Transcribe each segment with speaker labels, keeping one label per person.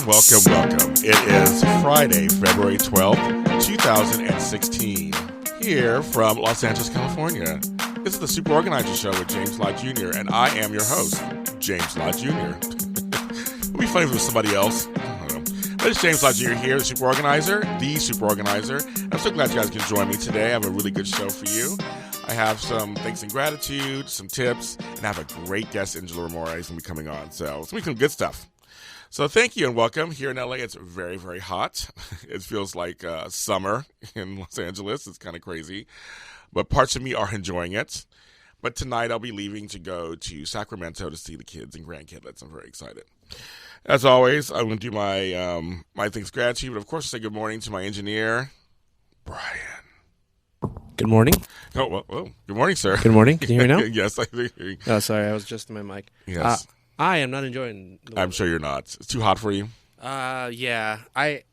Speaker 1: Welcome. It is Friday, February 12th, 2016, here from Los Angeles, California. This is the Super Organizer Show with James Lott Jr., and I am your host, James Lott Jr. It would be funny if it was somebody else. I don't know. But it's James Lott Jr. here, the Super Organizer. I'm so glad you guys can join me today. I have a really good show for you. I have some thanks and gratitude, some tips, and I have a great guest, Engelo Rumora. He's going to be coming on, so it's going to be some good stuff. So thank you and welcome. Here in LA, it's very, very hot. It feels like summer in Los Angeles. It's kind of crazy. But parts of me are enjoying it. But tonight I'll be leaving to go to Sacramento to see the kids and grandkids. I'm very excited. As always, I'm going to do my thanks gratitude. But of course, say good morning to my engineer, Brian.
Speaker 2: Good morning.
Speaker 1: Oh, well, good morning, sir.
Speaker 2: Good morning. Can you hear me now?
Speaker 1: Yes, I can hear you.
Speaker 2: Oh, sorry. I was just in my mic.
Speaker 1: Yes.
Speaker 2: I am not enjoying the weather.
Speaker 1: I'm sure you're not. It's too hot for you?
Speaker 2: Yeah. I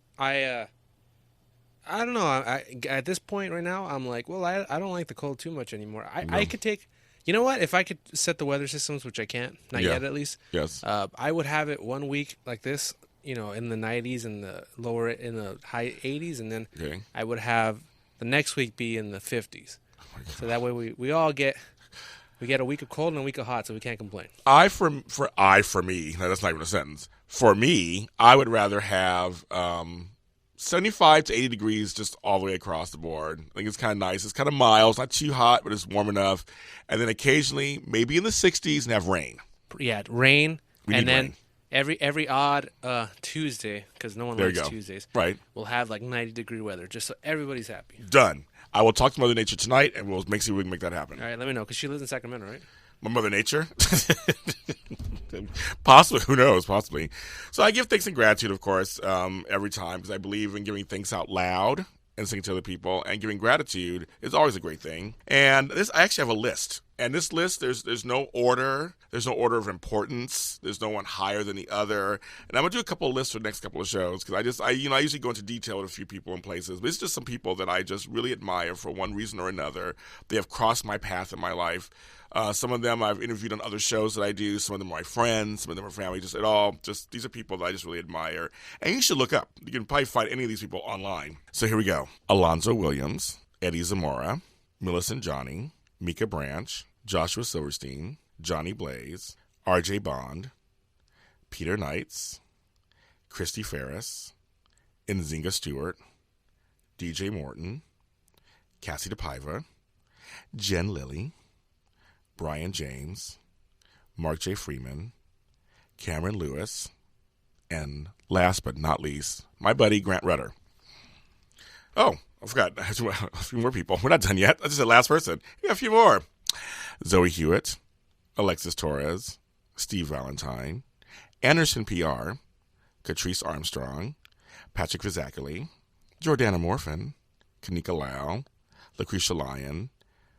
Speaker 2: don't know. At this point right now, I'm like, well, I don't like the cold too much anymore. I could take, you know what? If I could set the weather systems, which I can't, not yet at least.
Speaker 1: Yes.
Speaker 2: I would have it 1 week like this, in the 90s and in the high 80s, and then I would have the next week be in the 50s. Oh, so that way we all get. We get a week of cold and a week of hot, so we can't complain.
Speaker 1: For me, now that's not even a sentence. For me, I would rather have 75 to 80 degrees just all the way across the board. I think it's kind of nice. It's kind of mild. It's not too hot, but it's warm enough. And then occasionally, maybe in the 60s, and have rain.
Speaker 2: Yeah, rain.
Speaker 1: And then
Speaker 2: rain. Every odd Tuesday, because no one likes Tuesdays,
Speaker 1: right?
Speaker 2: We'll have like 90-degree weather, just so everybody's happy.
Speaker 1: Done. I will talk to Mother Nature tonight, and we'll see if we can make that happen.
Speaker 2: All right, let me know, because she lives in Sacramento, right?
Speaker 1: My Mother Nature? Possibly. Who knows? Possibly. So I give thanks and gratitude, of course, every time, because I believe in giving thanks out loud and singing to other people, and giving gratitude is always a great thing. And I actually have a list. And this list, there's no order. There's no order of importance. There's no one higher than the other. And I'm going to do a couple of lists for the next couple of shows, because I usually go into detail with a few people and places, but it's just some people that I just really admire for one reason or another. They have crossed my path in my life. Some of them I've interviewed on other shows that I do. Some of them are my friends. Some of them are family. These are people that I just really admire. And you should look up. You can probably find any of these people online. So here we go. Alonzo Williams, Eddie Zamora, Millicent Johnny, Mika Branch, Joshua Silverstein, Johnny Blaze, R.J. Bond, Peter Knights, Christy Ferris, Nzinga Stewart, DJ Morton, Cassie DePaiva, Jen Lilly, Brian James, Mark J. Freeman, Cameron Lewis, and last but not least, my buddy Grant Rudder. Oh, I forgot. A few more people. We're not done yet. I just said last person. We got a few more. Zoe Hewitt, Alexis Torres, Steve Valentine, Anderson PR, Catrice Armstrong, Patrick Vizzacoli, Jordana Morfin, Kanika Lau, Lucretia Lyon,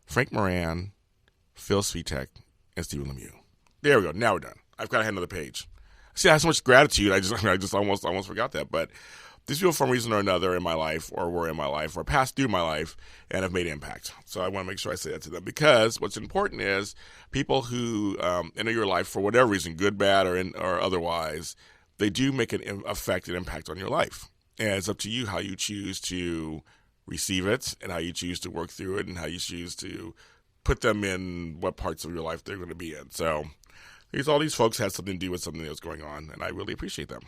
Speaker 1: Frank Moran, Phil Svitek, and Stephen Lemieux. There we go. Now we're done. I've got to have another page. See, I have so much gratitude. I just almost forgot that. But these people, for one reason or another, in my life, or were in my life, or passed through my life, and have made impact. So I want to make sure I say that to them, because what's important is people who enter your life for whatever reason, good, bad, or otherwise, they do make an effect and impact on your life. And it's up to you how you choose to receive it, and how you choose to work through it, and how you choose to put them in what parts of your life they're going to be in. So all these folks had something to do with something that was going on, and I really appreciate them.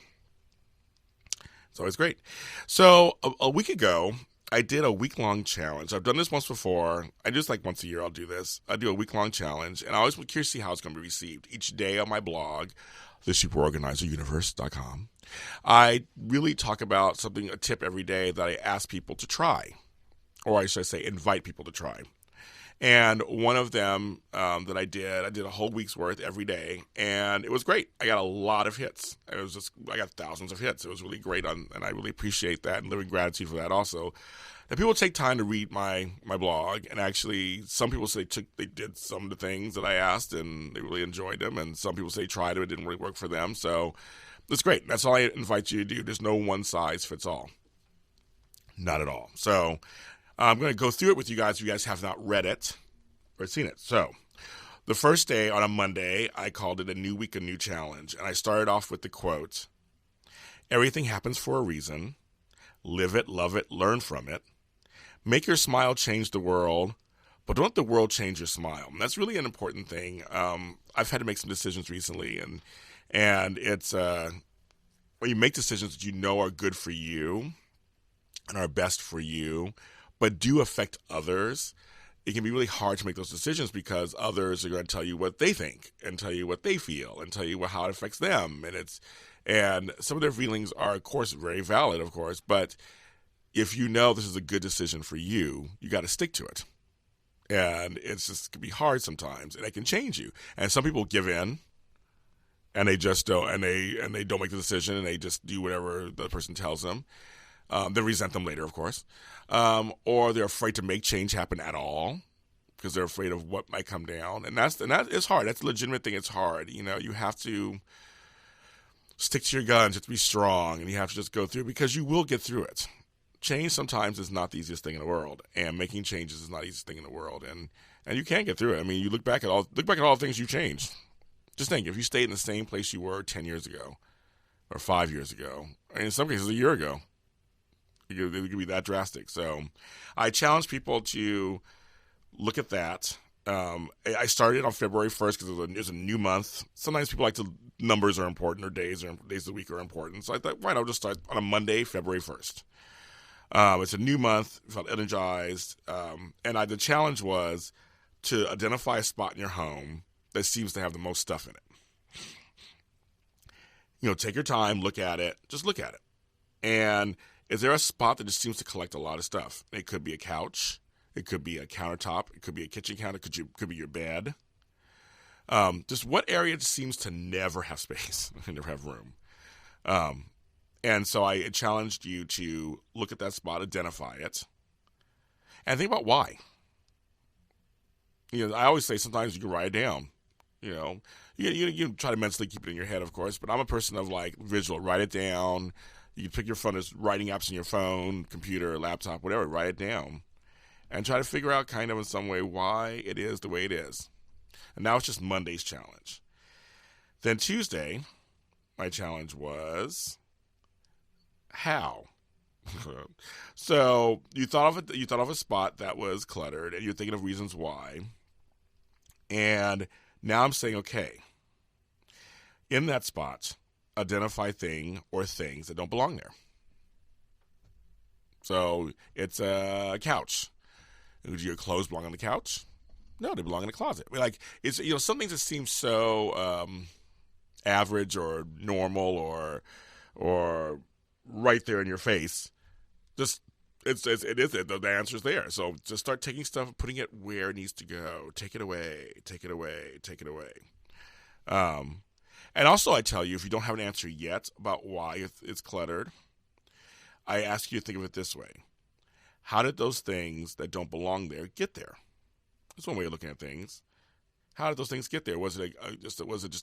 Speaker 1: It's always great. So a week ago, I did a week-long challenge. I've done this once before. I just like once a year I'll do this. I do a week-long challenge, and I always curious to see how it's going to be received. Each day on my blog, thesuperorganizeruniverse.com, I really talk about a tip every day that I ask people to try, or I should say invite people to try. And one of them that I did a whole week's worth every day, and it was great. I got a lot of hits. I got thousands of hits. It was really great, and I really appreciate that and living gratitude for that also. And people take time to read my blog, and actually some people say they did some of the things that I asked, and they really enjoyed them, and some people say tried it didn't really work for them. So it's great. That's all I invite you to do. There's no one size fits all. Not at all. So I'm going to go through it with you guys if you guys have not read it or seen it. So the first day on a Monday, I called it a new week, a new challenge. And I started off with the quote, "Everything happens for a reason. Live it, love it, learn from it. Make your smile change the world, but don't let the world change your smile." And that's really an important thing. I've had to make some decisions recently, and it's when you make decisions that you know are good for you and are best for you, but do affect others, it can be really hard to make those decisions because others are going to tell you what they think and tell you what they feel and tell you how it affects them. And some of their feelings are, of course, very valid, of course, but if you know this is a good decision for you, you got to stick to it. And it's just it can be hard sometimes, and it can change you. And some people give in, and they just don't, and they don't make the decision, and they just do whatever the person tells them. They resent them later, of course, or they're afraid to make change happen at all because they're afraid of what might come down. And that is hard. That's a legitimate thing. It's hard. You have to stick to your guns. You have to be strong, and you have to just go through it because you will get through it. Change sometimes is not the easiest thing in the world, and making changes is not the easiest thing in the world, and you can get through it. I mean, you look back at all the things you changed. Just think, if you stayed in the same place you were 10 years ago, or 5 years ago, and in some cases a year ago, it could be that drastic. So, I challenge people to look at that. I started on February 1st because it was a new month. Sometimes people like numbers are important, or days of the week are important. So I thought, why not just start on a Monday, February 1st. It's a new month, felt energized, and the challenge was to identify a spot in your home that seems to have the most stuff in it. Take your time, look at it, just look at it. And is there a spot that just seems to collect a lot of stuff? It could be a couch, it could be a countertop, it could be a kitchen counter, it could be your bed. Just what area just seems to never have space, never have room. And so I challenged you to look at that spot, identify it, and think about why. I always say sometimes you can write it down. You try to mentally keep it in your head, of course, but I'm a person of visual. Write it down. You can pick your phone, there's writing apps on your phone, computer, laptop, whatever. Write it down and try to figure out kind of in some way why it is the way it is. And now it's just Monday's challenge. Then Tuesday, my challenge was how. So you thought of a spot that was cluttered, and you're thinking of reasons why. And now I'm saying, okay, in that spot, identify thing or things that don't belong there. So it's a couch. Do your clothes belong on the couch? No, they belong in the closet. It's some things that seem so average or normal or right there in your face. Just the answer's there. So just start taking stuff and putting it where it needs to go. Take it away. Take it away. Take it away. And also, I tell you, if you don't have an answer yet about why it's cluttered, I ask you to think of it this way: how did those things that don't belong there get there? That's one way of looking at things. How did those things get there? Was it just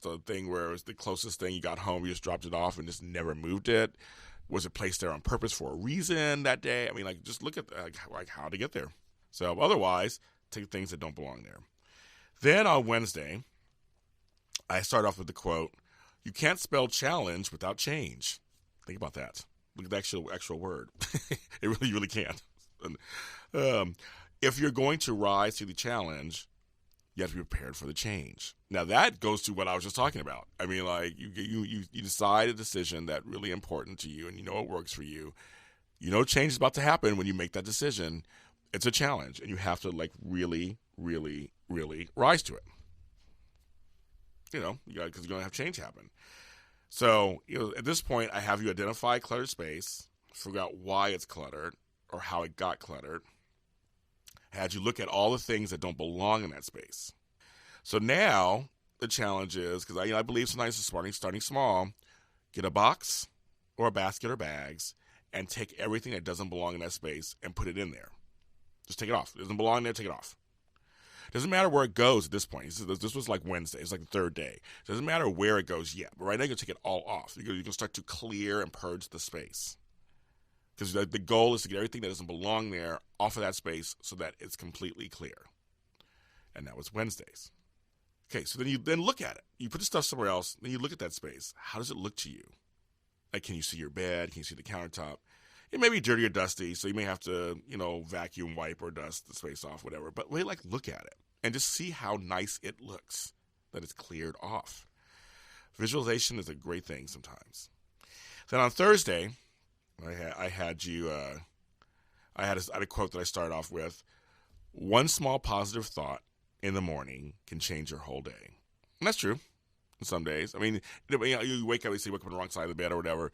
Speaker 1: a thing where it was the closest thing you got home, you just dropped it off and just never moved it? Was it placed there on purpose for a reason that day? I mean, just look at how to get there. So otherwise, take things that don't belong there. Then on Wednesday, I start off with the quote, "You can't spell challenge without change." Think about that. Look at the actual word. It really, really can't. If you're going to rise to the challenge, you have to be prepared for the change. Now that goes to what I was just talking about. I mean, you decide a decision that's really important to you, and you know it works for you. You know change is about to happen when you make that decision. It's a challenge, and you have to really, really, really rise to it. Because you're going to have change happen. So at this point, I have you identify cluttered space, figure out why it's cluttered or how it got cluttered. I had you look at all the things that don't belong in that space. So now the challenge is, because I believe sometimes it's starting small, get a box or a basket or bags and take everything that doesn't belong in that space and put it in there. Just take it off. It doesn't belong there, take it off. Doesn't matter where it goes at this point. This was like Wednesday. It's like the third day. It doesn't matter where it goes yet. But right now, you can take it all off. You can start to clear and purge the space. Because the goal is to get everything that doesn't belong there off of that space so that it's completely clear. And that was Wednesdays. Okay, so then you look at it. You put the stuff somewhere else, then you look at that space. How does it look to you? Like, can you see your bed? Can you see the countertop? It may be dirty or dusty, so you may have to, vacuum wipe or dust the space off, whatever. But really, look at it and just see how nice it looks that it's cleared off. Visualization is a great thing sometimes. Then on Thursday, I had a quote that I started off with. One small positive thought in the morning can change your whole day. And that's true some days. I mean, you wake up, you wake up on the wrong side of the bed or whatever.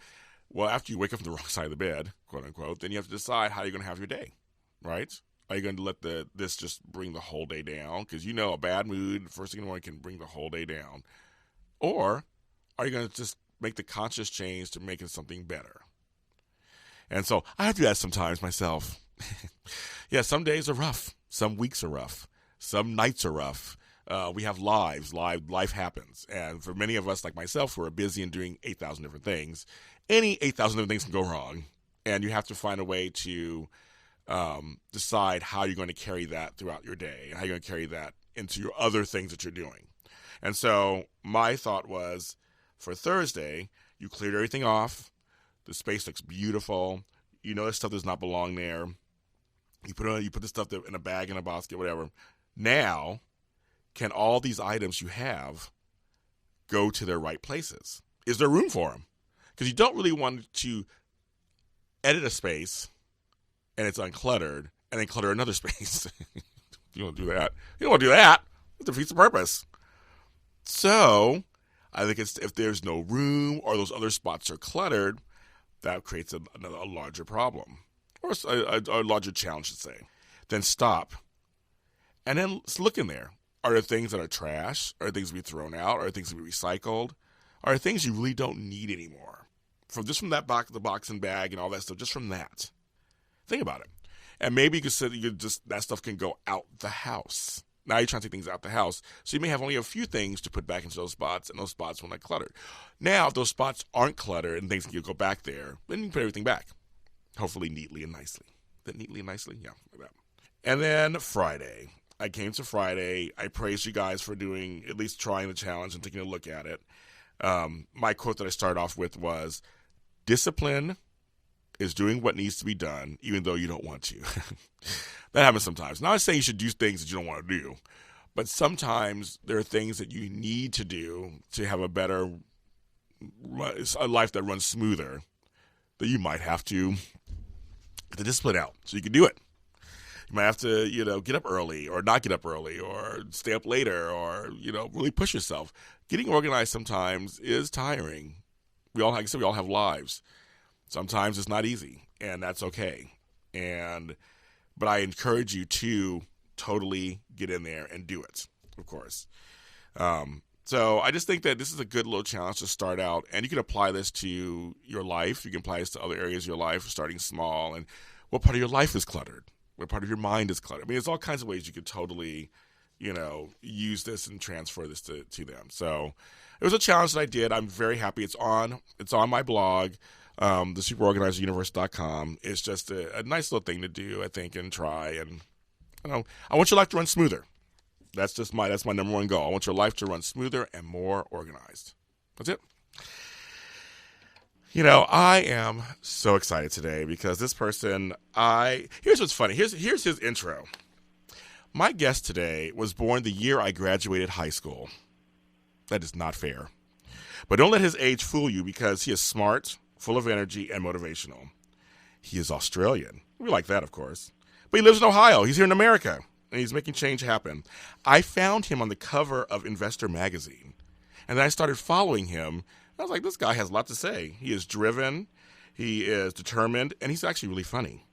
Speaker 1: Well, after you wake up on the wrong side of the bed, quote unquote, then you have to decide how you're going to have your day, right? Are you going to let this just bring the whole day down? Because a bad mood first thing in the morning can bring the whole day down. Or are you going to just make the conscious change to make it something better? And so I have to do that sometimes myself. Yeah, some days are rough. Some weeks are rough. Some nights are rough. We have lives. Life happens. And for many of us, like myself, who are busy and doing 8,000 different things, any 8,000 different things can go wrong. And you have to find a way to decide how you're going to carry that throughout your day and how you're going to carry that into your other things that you're doing. And so my thought was, for Thursday, you cleared everything off. The space looks beautiful. You know the stuff does not belong there. You put the stuff in a bag, in a basket, whatever. Now, can all these items you have go to their right places? Is there room for them? Because you don't really want to edit a space and it's uncluttered and then clutter another space. You don't do that. You don't want to do that. It defeats the purpose. So, I think if there's no room or those other spots are cluttered, that creates a larger problem or a larger challenge, to say. Then stop and then let's look in there. Are there things that are trash? Are there things to be thrown out? Are there things to be recycled? Are there things you really don't need anymore? From that box, the box and bag and all that stuff, just from that. Think about it. And maybe you could say that stuff can go out the house. Now you're trying to take things out the house. So you may have only a few things to put back into those spots, and those spots won't get cluttered. Now, if those spots aren't cluttered and things can go back there, then you can put everything back. Hopefully neatly and nicely. Is that neatly and nicely? Yeah, like that. And then Friday. I came to Friday. I praised you guys for at least trying the challenge and taking a look at it. My quote that I started off with was, discipline is doing what needs to be done, even though you don't want to. That happens sometimes. Not saying you should do things that you don't want to do, but sometimes there are things that you need to do to have a life that runs smoother, that you might have to get the discipline out so you can do it. You might have to, get up early or not get up early or stay up later or, really push yourself. Getting organized sometimes is tiring. Like I said, we all have lives. Sometimes it's not easy, and that's okay. But I encourage you to totally get in there and do it, of course. So I just think that this is a good little challenge to start out, and you can apply this to your life. You can apply this to other areas of your life, starting small, and what part of your life is cluttered? What part of your mind is cluttered? I mean, there's all kinds of ways you could totally, use this and transfer this to them. So it was a challenge that I did. I'm very happy. It's on my blog, thesuperorganizeruniverse.com. It's just a nice little thing to do, I think, and try. And I want your life to run smoother. That's my number one goal. I want your life to run smoother and more organized. That's it. I am so excited today because this person, here's what's funny. Here's his intro. My guest today was born the year I graduated high school. That is not fair. But don't let his age fool you because he is smart, full of energy, and motivational. He is Australian. We like that, of course. But he lives in Ohio. He's here in America, and he's making change happen. I found him on the cover of Investor magazine, and then I started following him. I was like, this guy has a lot to say. He is driven, he is determined, and he's actually really funny.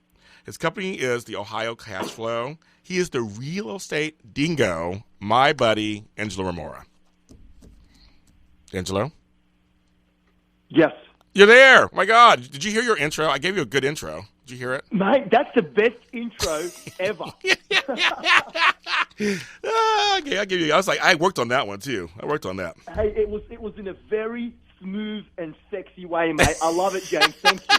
Speaker 1: His company is the Ohio Cash Flow. He is the real estate dingo, my buddy, Engelo Rumora. Engelo?
Speaker 3: Yes.
Speaker 1: You're there. Oh my God. Did you hear your intro? I gave you a good intro. Did you hear it?
Speaker 3: Mate, that's the best intro ever.
Speaker 1: I worked on that one too. I worked on that.
Speaker 3: Hey, it was in a very smooth and sexy way, mate. I love it, James. Thank you.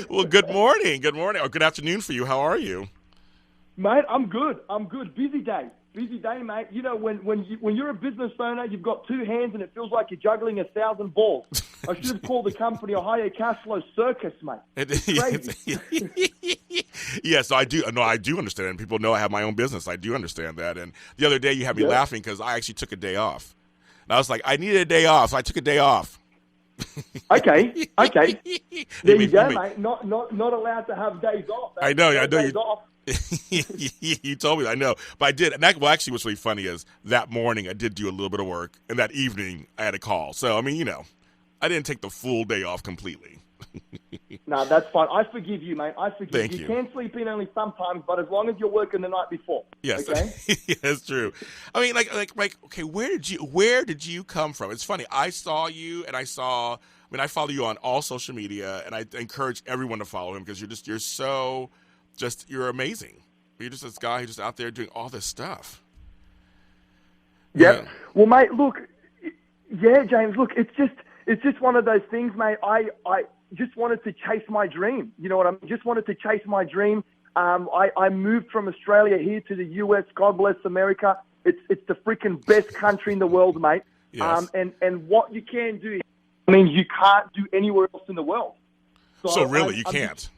Speaker 1: Well, good morning. Good morning. Or good afternoon for you. How are you?
Speaker 3: Mate, I'm good. Busy day. Busy day, mate. You know, when you're a business owner, you've got two hands and it feels like you're juggling 1,000 balls. I should have called the company a higher cash flow circus, mate. It's crazy.
Speaker 1: Yes, I do. No, I do understand. People know I have my own business. I do understand that. And the other day you had me laughing because I actually took a day off. And I was like, I needed a day off, so I took a day off.
Speaker 3: Okay. There you go, mate. Not allowed to have days off.
Speaker 1: I know.
Speaker 3: Days off.
Speaker 1: You told me, I know. But I did. And that, well, actually, what's really funny is that morning I did do a little bit of work, and that evening I had a call. So, I mean, you know, I didn't take the full day off completely.
Speaker 3: No, that's fine. I forgive you, mate. I forgive
Speaker 1: Thank
Speaker 3: you.
Speaker 1: you.
Speaker 3: You can sleep in only sometimes, but as long as you're working the night before.
Speaker 1: Yes,
Speaker 3: okay?
Speaker 1: Yeah, that's true. I mean, like, okay, where did you come from? It's funny. I saw you, and I follow you on all social media, and I encourage everyone to follow him because you're amazing. You're just this guy who's just out there doing all this stuff.
Speaker 3: Yep. Yeah. Well, mate, look, yeah, James, look, it's just one of those things, mate. I just wanted to chase my dream. You know what I mean? Just wanted to chase my dream. I moved from Australia here to the US. God bless America. It's the freaking best country in the world, mate.
Speaker 1: Yes.
Speaker 3: And what you can do, I mean, you can't do anywhere else in the world.
Speaker 1: So really, you can't.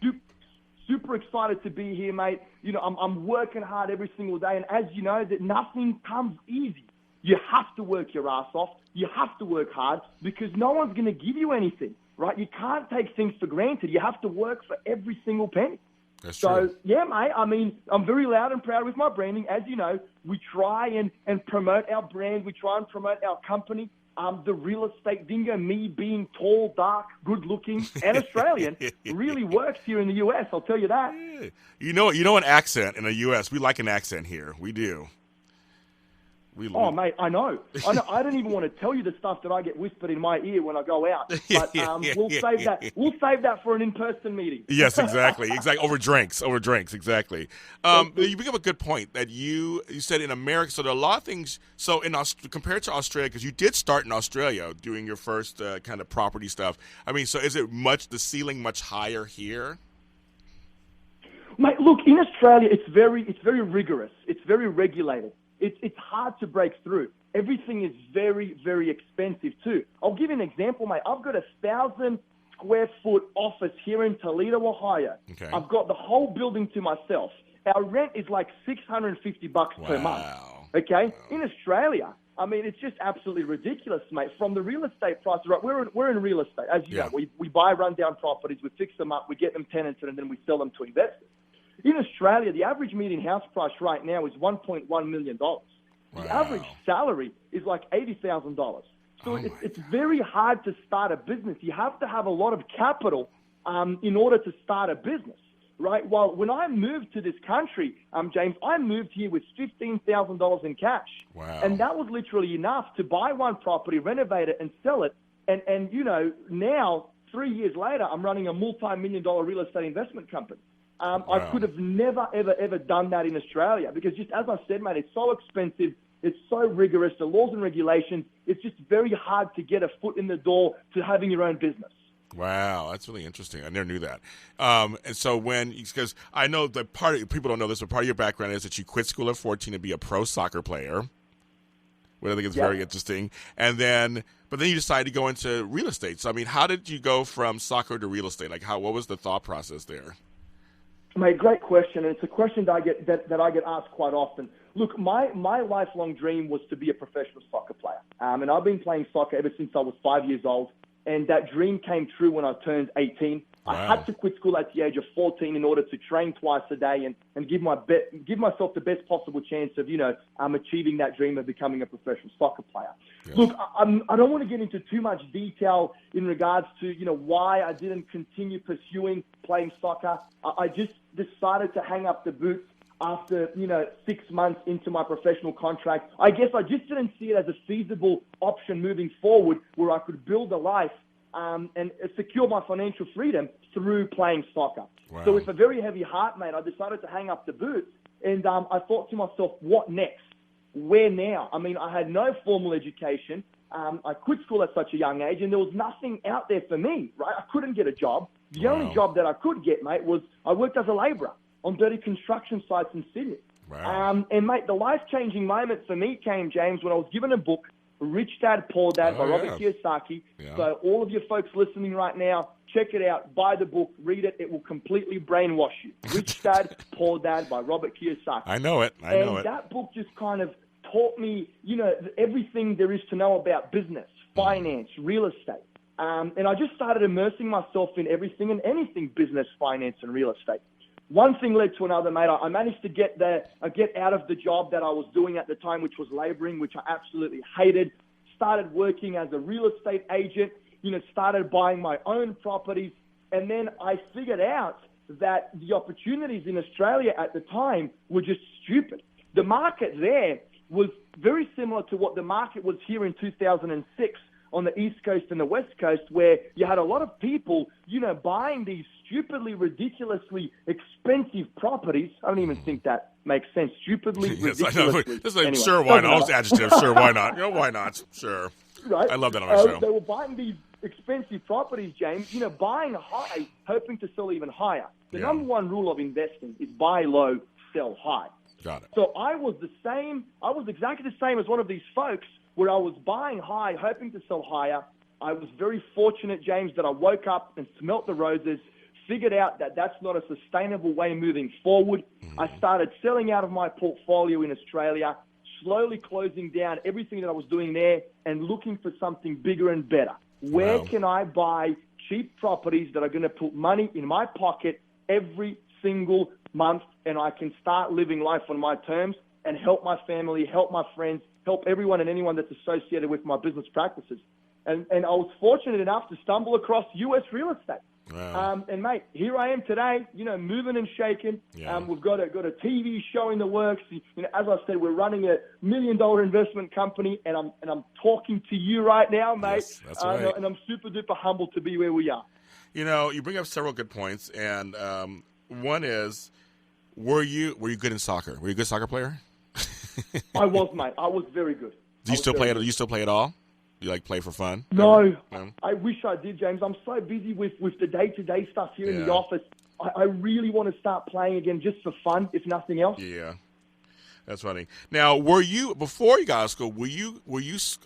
Speaker 3: Super excited to be here, mate. You know, I'm working hard every single day, and as you know, that nothing comes easy. You have to work your ass off. You have to work hard because no one's going to give you anything, right? You can't take things for granted. You have to work for every single penny.
Speaker 1: That's true.
Speaker 3: So, yeah, mate, I mean, I'm very loud and proud with my branding. As you know, we try and promote our brand. We try and promote our company. The real estate dingo, me being tall, dark, good-looking, and Australian, really works here in the U.S., I'll tell you that.
Speaker 1: Yeah. You know an accent in the U.S. We like an accent here. We do.
Speaker 3: Oh, mate, I know. I don't even want to tell you the stuff that I get whispered in my ear when I go out. But we'll save that. We'll save that for an in-person meeting.
Speaker 1: Yes, exactly. Over drinks, exactly. You bring up a good point that you said in America. So there are a lot of things. So compared to Australia, because you did start in Australia doing your first kind of property stuff. I mean, so is it the ceiling much higher here?
Speaker 3: Mate, look, in Australia, it's very rigorous. It's very regulated. It's hard to break through. Everything is very, very expensive too. I'll give you an example, mate. I've got a 1,000 square foot office here in Toledo, Ohio.
Speaker 1: Okay.
Speaker 3: I've got the whole building to myself. Our rent is like $650 per month. Okay. Wow. In Australia, I mean, it's just absolutely ridiculous, mate. From the real estate prices, right? We're in real estate, as you know. We buy rundown properties, we fix them up, we get them tenanted, and then we sell them to investors. In Australia, the average median house price right now is $1.1 million. Wow. The average salary is like $80,000. So it's very hard to start a business. You have to have a lot of capital in order to start a business, right? Well, when I moved to this country, James, I moved here with $15,000 in cash.
Speaker 1: Wow.
Speaker 3: And that was literally enough to buy one property, renovate it, and sell it. And you know, now, 3 years later, I'm running a multi-million-dollar real estate investment company.
Speaker 1: Wow.
Speaker 3: I could have never, ever done that in Australia because just as I said, mate, it's so expensive. It's so rigorous. The laws and regulations, it's just very hard to get a foot in the door to having your own business.
Speaker 1: Wow, that's really interesting. I never knew that. And so because I know that people don't know this, but part of your background is that you quit school at 14 to be a pro soccer player, which I think is very interesting. But then you decided to go into real estate. So, I mean, how did you go from soccer to real estate? Like, what was the thought process there?
Speaker 3: Mate, great question, and it's a question that I get asked quite often. Look, my lifelong dream was to be a professional soccer player, and I've been playing soccer ever since I was 5 years old, and that dream came true when I turned 18. Wow. I had to quit school at the age of 14 in order to train twice a day and give myself the best possible chance of, achieving that dream of becoming a professional soccer player. Yes. Look, I don't want to get into too much detail in regards to, why I didn't continue pursuing playing soccer. I just decided to hang up the boots after, 6 months into my professional contract. I guess I just didn't see it as a feasible option moving forward where I could build a life and secure my financial freedom through playing soccer. Wow. So with a very heavy heart, mate, I decided to hang up the boots, and I thought to myself, what next? Where now? I mean, I had no formal education. I quit school at such a young age, and there was nothing out there for me, right? I couldn't get a job. The only job that I could get, mate, was I worked as a labourer on dirty construction sites in Sydney.
Speaker 1: Wow.
Speaker 3: And, mate, the life-changing moment for me came, James, when I was given a book, Rich Dad, Poor Dad by Robert Kiyosaki.
Speaker 1: Yeah.
Speaker 3: So all of you folks listening right now, check it out. Buy the book. Read it. It will completely brainwash you. Rich Dad, Poor Dad by Robert Kiyosaki.
Speaker 1: I know it.
Speaker 3: And that book just kind of taught me, everything there is to know about business, finance, real estate. And I just started immersing myself in everything and anything business, finance, and real estate. One thing led to another, mate. I managed to get out of the job that I was doing at the time, which was laboring, which I absolutely hated. Started working as a real estate agent, started buying my own properties. And then I figured out that the opportunities in Australia at the time were just stupid. The market there was very similar to what the market was here in 2006 on the East Coast and the West Coast, where you had a lot of people, buying these stupidly, ridiculously expensive properties. I don't even think that makes sense. Stupidly, ridiculously.
Speaker 1: Anyway, sure, why not? Those adjectives, sure, why not? Why not? Sure.
Speaker 3: Right.
Speaker 1: I love that on our show.
Speaker 3: They were buying these expensive properties, James, buying high, hoping to sell even higher. The number one rule of investing is buy low, sell high.
Speaker 1: Got it.
Speaker 3: So I was exactly the same as one of these folks, where I was buying high, hoping to sell higher. I was very fortunate, James, that I woke up and smelt the roses, figured out that that's not a sustainable way moving forward. I started selling out of my portfolio in Australia, slowly closing down everything that I was doing there and looking for something bigger and better. Where can I buy cheap properties that are going to put money in my pocket every single month, and I can start living life on my terms and help my family, help my friends, help everyone and anyone that's associated with my business practices. And I was fortunate enough to stumble across U.S. real estate.
Speaker 1: Wow.
Speaker 3: And mate, here I am today, moving and shaking.
Speaker 1: Yeah.
Speaker 3: We've got a TV show in the works. As I said, we're running $1 million investment company, and I'm talking to you right now, mate.
Speaker 1: Yes, that's right.
Speaker 3: And I'm super duper humbled to be where we are.
Speaker 1: You bring up several good points, and one is, were you good in soccer? Were you a good soccer player?
Speaker 3: I was, mate. I was very good.
Speaker 1: Do you still play it? Do you still play at all? Do you play for fun?
Speaker 3: No, I wish I did, James. I'm so busy with the day-to-day stuff here in the office. I really want to start playing again just for fun, if nothing else.
Speaker 1: Yeah, that's funny. Now, before you got out of school, were you?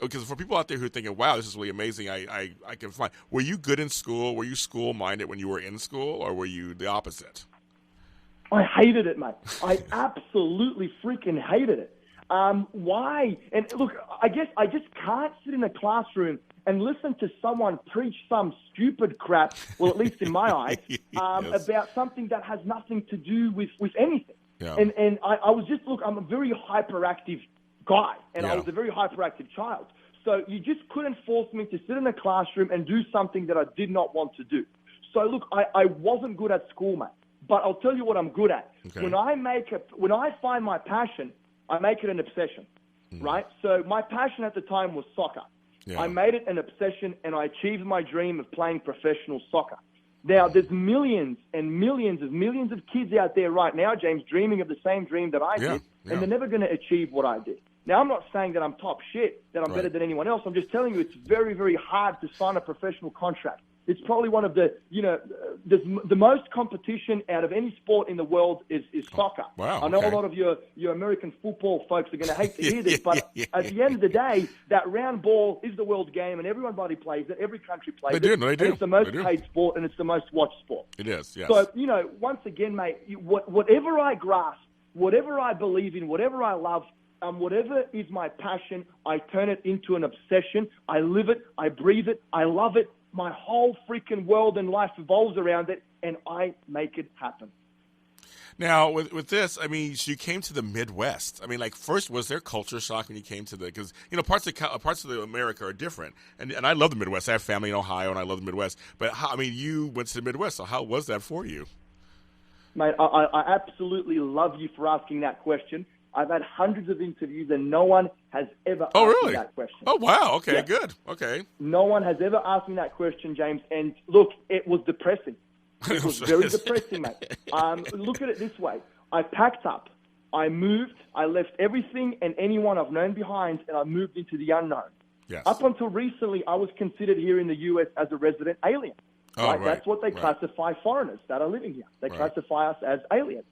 Speaker 1: Because for people out there who are thinking, "Wow, this is really amazing," I can fly. Were you good in school? Were you school-minded when you were in school, or were you the opposite?
Speaker 3: I hated it, mate. I absolutely freaking hated it. Why? And look, I guess I just can't sit in a classroom and listen to someone preach some stupid crap, well, at least in my eyes, about something that has nothing to do with anything. Yeah. And I was just, look, I'm a very hyperactive guy, and I was a very hyperactive child. So you just couldn't force me to sit in a classroom and do something that I did not want to do. So look, I wasn't good at school, mate. But I'll tell you what I'm good at. Okay. When I find my passion, I make it an obsession, right? So my passion at the time was soccer. Yeah. I made it an obsession, and I achieved my dream of playing professional soccer. Now, there's millions and millions of kids out there right now, James, dreaming of the same dream that I did, and they're never going to achieve what I did. Now, I'm not saying that I'm top shit, that I'm better than anyone else. I'm just telling you it's very, very hard to sign a professional contract. It's probably one of the most competition out of any sport in the world is soccer.
Speaker 1: Wow,
Speaker 3: I know a lot of your American football folks are going to hate to hear this, but at the end of the day, that round ball is the world game, and everybody plays it. Every country plays it.
Speaker 1: They do.
Speaker 3: It's the most paid sport, and it's the most watched sport.
Speaker 1: It is, yes.
Speaker 3: So, once again, mate, whatever I grasp, whatever I believe in, whatever I love, whatever is my passion, I turn it into an obsession. I live it. I breathe it. I love it. My whole freaking world and life revolves around it, and I make it happen.
Speaker 1: Now, with this, so you came to the Midwest. First, was there culture shock when you came to because parts of America are different, and I love the Midwest. I have family in Ohio, and I love the Midwest. But you went to the Midwest, so how was that for you?
Speaker 3: Mate, I absolutely love you for asking that question. I've had hundreds of interviews, and no one has ever asked me that question.
Speaker 1: Oh, wow. Okay, good. Okay.
Speaker 3: No one has ever asked me that question, James. And look, it was depressing. It was very depressing, mate. Look at it this way. I packed up. I moved. I left everything and anyone I've known behind, and I moved into the unknown.
Speaker 1: Yes.
Speaker 3: Up until recently, I was considered here in the U.S. as a resident alien. Right? That's what they classify foreigners that are living here. They classify us as aliens.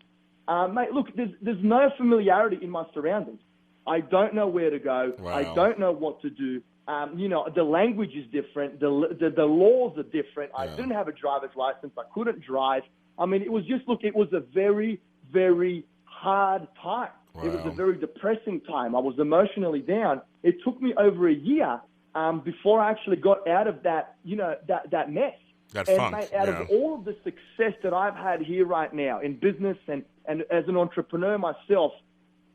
Speaker 3: Mate, look, there's no familiarity in my surroundings. I don't know where to go.
Speaker 1: Wow.
Speaker 3: I don't know what to do. The language is different. The laws are different. I didn't have a driver's license. I couldn't drive. I mean, it was a very, very hard time. Wow. It was a very depressing time. I was emotionally down. It took me over a year before I actually got out of that, that mess.
Speaker 1: Mate,
Speaker 3: out of all of the success that I've had here right now in business and as an entrepreneur myself,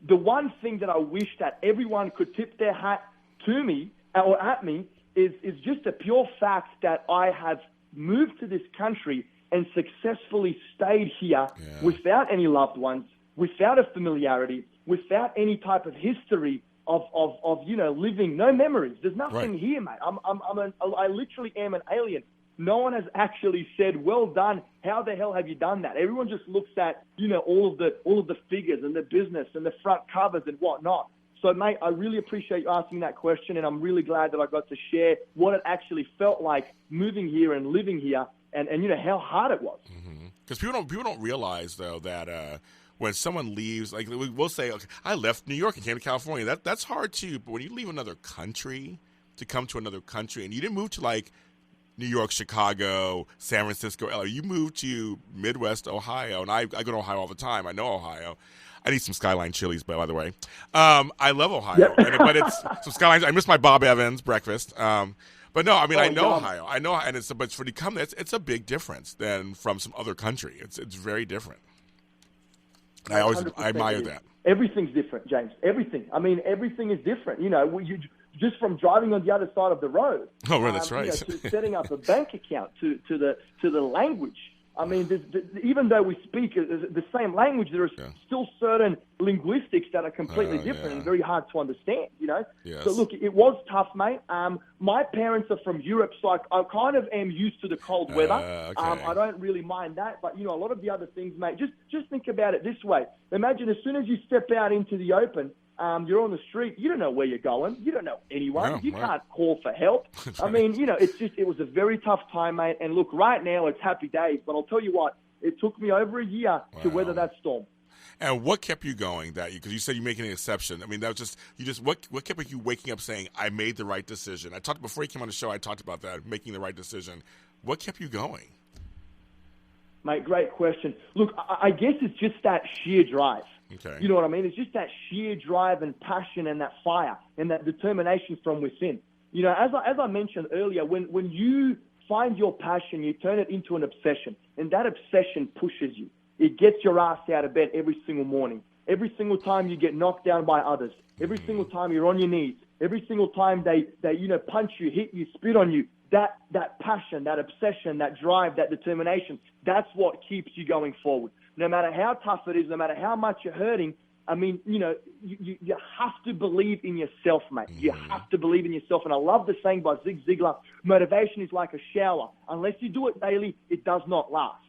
Speaker 3: the one thing that I wish that everyone could tip their hat to me or at me is just the pure fact that I have moved to this country and successfully stayed here without any loved ones, without a familiarity, without any type of history of living, no memories. There's nothing here, mate. I literally am an alien. No one has actually said, well done. How the hell have you done that? Everyone just looks at, all of the figures and the business and the front covers and whatnot. So, mate, I really appreciate you asking that question, and I'm really glad that I got to share what it actually felt like moving here and living here and how hard it was.
Speaker 1: Because people don't realize, though, that when someone leaves, like we'll say, okay, I left New York and came to California. That's hard, too. But when you leave another country to come to another country, and you didn't move to, like, New York, Chicago, San Francisco, LA. You moved to Midwest Ohio, and I go to Ohio all the time. I know Ohio. I need some Skyline chilies, by the way. I love Ohio, but it's some Skylines. I miss my Bob Evans breakfast. But no, I mean, I know Ohio. I know, and but for to come there, it's a big difference than from some other country. It's very different. And I admire that.
Speaker 3: Everything's different, James. Everything. I mean, everything is different. Just from driving on the other side of the road.
Speaker 1: Oh, right, that's right.
Speaker 3: To setting up a bank account, to the language. I mean, even though we speak the same language, there are still certain linguistics that are completely different and very hard to understand,
Speaker 1: Yes.
Speaker 3: So, look, it was tough, mate. My parents are from Europe, so I kind of am used to the cold weather.
Speaker 1: Okay.
Speaker 3: I don't really mind that. But, a lot of the other things, mate, just think about it this way. Imagine as soon as you step out into the open, you're on the street. You don't know where you're going. You don't know anyone.
Speaker 1: No,
Speaker 3: you can't call for help. I mean, it was a very tough time, mate. And look, right now it's happy days. But I'll tell you what, it took me over a year to weather that storm.
Speaker 1: And what kept you going because you said you're making an exception. I mean, that was what kept you waking up saying, I made the right decision? Before you came on the show, I talked about that, making the right decision. What kept you going?
Speaker 3: Mate, great question. Look, I guess it's just that sheer drive.
Speaker 1: Okay.
Speaker 3: You know what I mean? It's just that sheer drive and passion and that fire and that determination from within. As I mentioned earlier, when you find your passion, you turn it into an obsession, and that obsession pushes you. It gets your ass out of bed every single morning. Every single time you get knocked down by others. Every single time you're on your knees. Every single time they punch you, hit you, spit on you. That passion, that obsession, that drive, that determination, that's what keeps you going forward. No matter how tough it is, no matter how much you're hurting, I mean, you have to believe in yourself, mate. You have to believe in yourself. And I love the saying by Zig Ziglar, motivation is like a shower. Unless you do it daily, it does not last.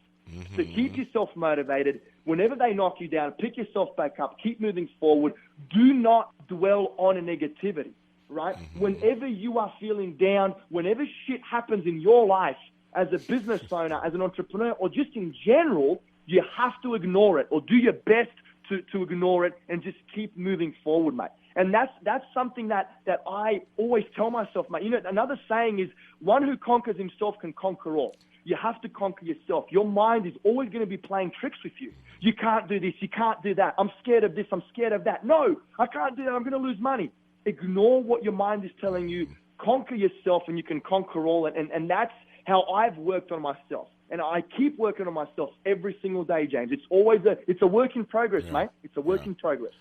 Speaker 3: So keep yourself motivated. Whenever they knock you down, pick yourself back up. Keep moving forward. Do not dwell on a negativity, right? Whenever you are feeling down, whenever shit happens in your life as a business owner, as an entrepreneur, or just in general, you have to ignore it or do your best to ignore it and just keep moving forward, mate. And that's something that I always tell myself, mate. Another saying is, one who conquers himself can conquer all. You have to conquer yourself. Your mind is always going to be playing tricks with you. You can't do this. You can't do that. I'm scared of this. I'm scared of that. No, I can't do that. I'm going to lose money. Ignore what your mind is telling you. Conquer yourself, and you can conquer all. And that's how I've worked on myself. And I keep working on myself every single day, James. It's always a work in progress, mate. It's a work in progress.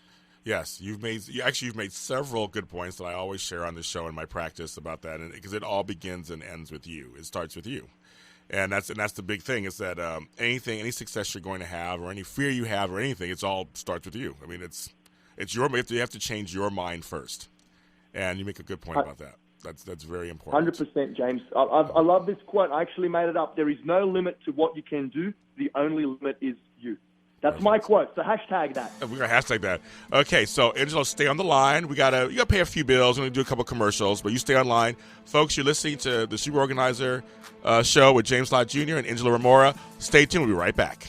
Speaker 1: Yes, you've made several good points that I always share on the show in my practice about that, and because it all begins and ends with you. It starts with you. And that's the big thing is that any success you're going to have or any fear you have or anything, it's all starts with you. I mean, it's you have to change your mind first, and you make a good point about that. That's very important.
Speaker 3: 100%, James. I love this quote. I actually made it up. There is no limit to what you can do. The only limit is you. That's my quote. So hashtag that.
Speaker 1: We're going to hashtag that. Okay, so Engelo, stay on the line. You got to pay a few bills. We're going to do a couple commercials, but you stay online. Folks, you're listening to the Super Organizer show with James Lott Jr. and Engelo Rumora. Stay tuned. We'll be right back.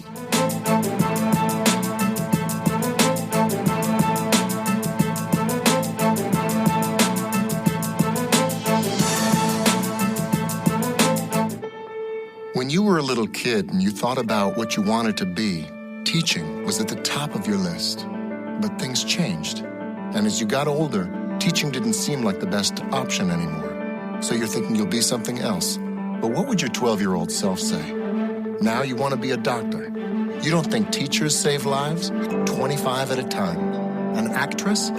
Speaker 4: When you were a little kid and you thought about what you wanted to be, teaching was at the top of your list. But things changed. And as you got older, teaching didn't seem like the best option anymore. So you're thinking you'll be something else. But what would your 12-year-old self say? Now you want to be a doctor. You don't think teachers save lives? 25 at a time. An actress?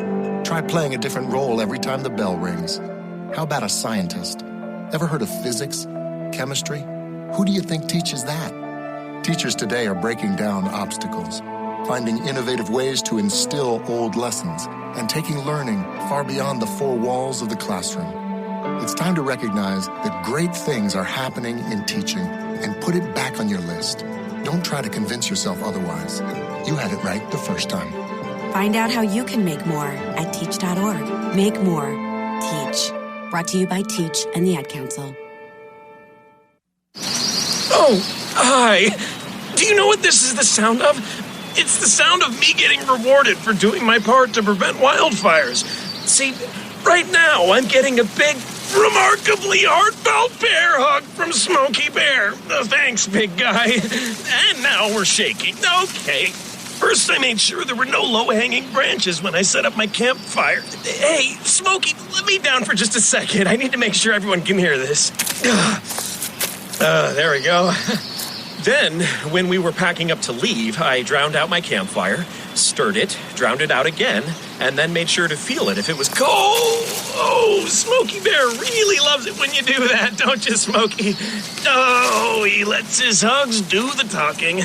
Speaker 4: Try playing a different role every time the bell rings. How about a scientist? Ever heard of physics? Chemistry? Who do you think teaches that? Teachers today are breaking down obstacles, finding innovative ways to instill old lessons, and taking learning far beyond the four walls of the classroom. It's time to recognize that great things are happening in teaching and put it back on your list. Don't try to convince yourself otherwise. You had it right the first time.
Speaker 5: Find out how you can make more at teach.org. Make more. Teach. Brought to you by Teach and the Ad Council.
Speaker 6: Oh, hi. Do you know what this is the sound of? It's the sound of me getting rewarded for doing my part to prevent wildfires. See, right now I'm getting a big, remarkably heartfelt bear hug from Smokey Bear. Thanks, big guy. And now we're shaking. Okay. First, I made sure there were no low-hanging branches when I set up my campfire. Hey, Smokey, let me down for just a second. I need to make sure everyone can hear this. There we go. Then, when we were packing up to leave, I drowned out my campfire, stirred it, drowned it out again, and then made sure to feel it if it was cold. Oh, Smokey Bear really loves it when you do that, don't you, Smokey? Oh, he lets his hugs do the talking.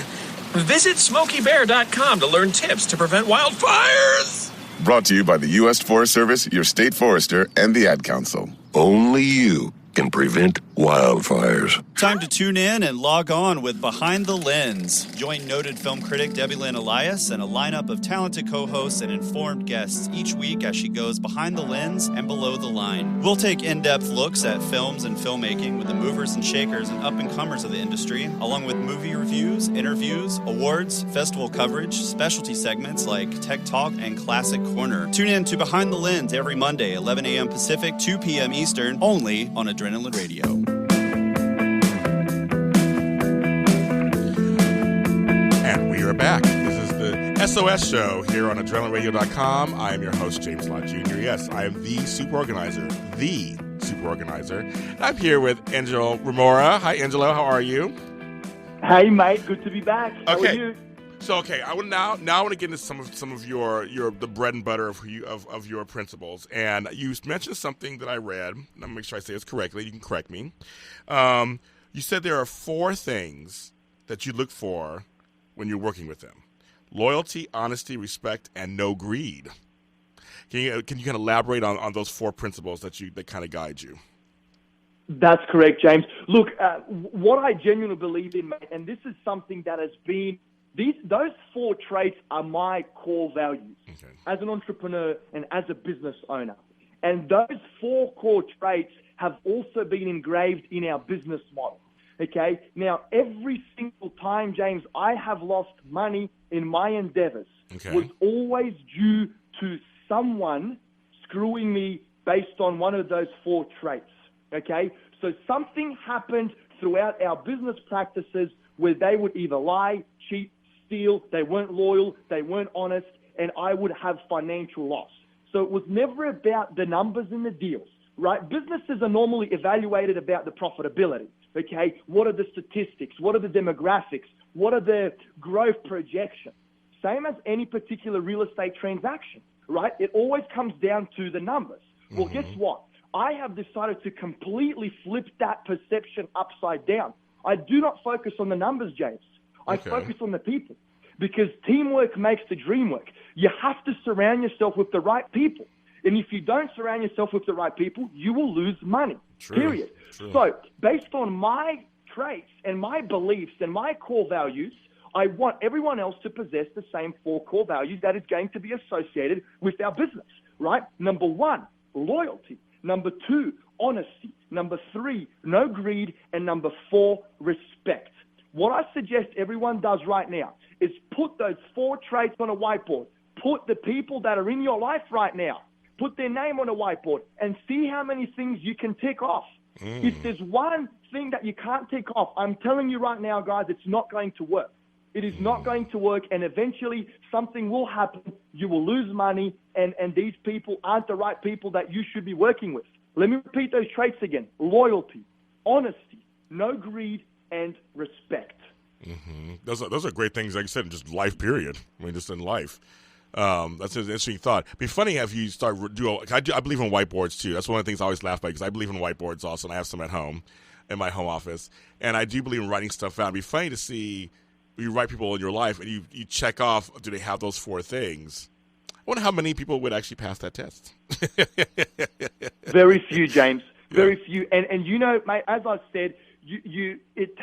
Speaker 6: Visit SmokeyBear.com to learn tips to prevent wildfires.
Speaker 7: Brought to you by the U.S. Forest Service, your state forester, and the Ad Council.
Speaker 8: Only you can prevent wildfires.
Speaker 9: Time to tune in and log on with Behind the Lens. Join noted film critic Debbie Lynn Elias and a lineup of talented co-hosts and informed guests each week as she goes behind the lens and below the line. We'll take in-depth looks at films and filmmaking with the movers and shakers and up-and-comers of the industry, along with movie reviews, interviews, awards, festival coverage, specialty segments like Tech Talk and Classic Corner. Tune in to Behind the Lens every Monday, 11 a.m. Pacific, 2 p.m. Eastern, only on Adrenaline Radio.
Speaker 1: And we are back. This is the SOS show here on AdrenalineRadio.com. I am your host, James Lott Jr. Yes, I am the Super Organizer. And I'm here with Engelo Rumora. Hi, Engelo. How are you?
Speaker 3: Hey, mate. Good to be back. How are you?
Speaker 1: So, I want now I want to get into some of your the bread and butter of your principles. And you mentioned something that I read. I'm gonna make sure I say this correctly. You can correct me. You said there are 4 things that you look for when you're working with them: loyalty, honesty, respect, and no greed. Can you kind of elaborate on those 4 principles that kind of guide you?
Speaker 3: That's correct, James. Look, what I genuinely believe in, mate, and this is something that has been. Those 4 traits are my core values as an entrepreneur and as a business owner. And those 4 core traits have also been engraved in our business model. Okay? Now, every single time, James, I have lost money in my endeavors was always due to someone screwing me based on one of those 4 traits. Okay? So something happened throughout our business practices where they would either lie, cheat, steal, they weren't loyal, they weren't honest, and I would have financial loss. So it was never about the numbers in the deals, right? Businesses are normally evaluated about the profitability, okay? What are the statistics? What are the demographics? What are the growth projections? Same as any particular real estate transaction, right? It always comes down to the numbers. Well, guess what? I have decided to completely flip that perception upside down. I do not focus on the numbers, James. I focus on the people, because teamwork makes the dream work. You have to surround yourself with the right people. And if you don't surround yourself with the right people, you will lose money, period. True. So based on my traits and my beliefs and my core values, I want everyone else to possess the same 4 core values that is going to be associated with our business, right? Number 1, loyalty. Number 2, honesty. Number 3, no greed. And number 4, respect. What I suggest everyone does right now is put those 4 traits on a whiteboard. Put the people that are in your life right now, put their name on a whiteboard and see how many things you can tick off. If there's one thing that you can't tick off, I'm telling you right now, guys, it's not going to work. It is not going to work, and eventually something will happen. You will lose money, and these people aren't the right people that you should be working with. Let me repeat those traits again. Loyalty, honesty, no greed, and respect.
Speaker 1: Those are great things, like I said, in just life, period. I mean, just in life. That's an interesting thought. It'd be funny if you start I believe in whiteboards too. That's one of the things I always laugh about, because I believe in whiteboards also, and I have some at home in my home office. And I do believe in writing stuff out. It'd be funny to see you write people in your life and you check off, do they have those 4 things? I wonder how many people would actually pass that test.
Speaker 3: Very few, James. Very few. And you know, mate, as I said, it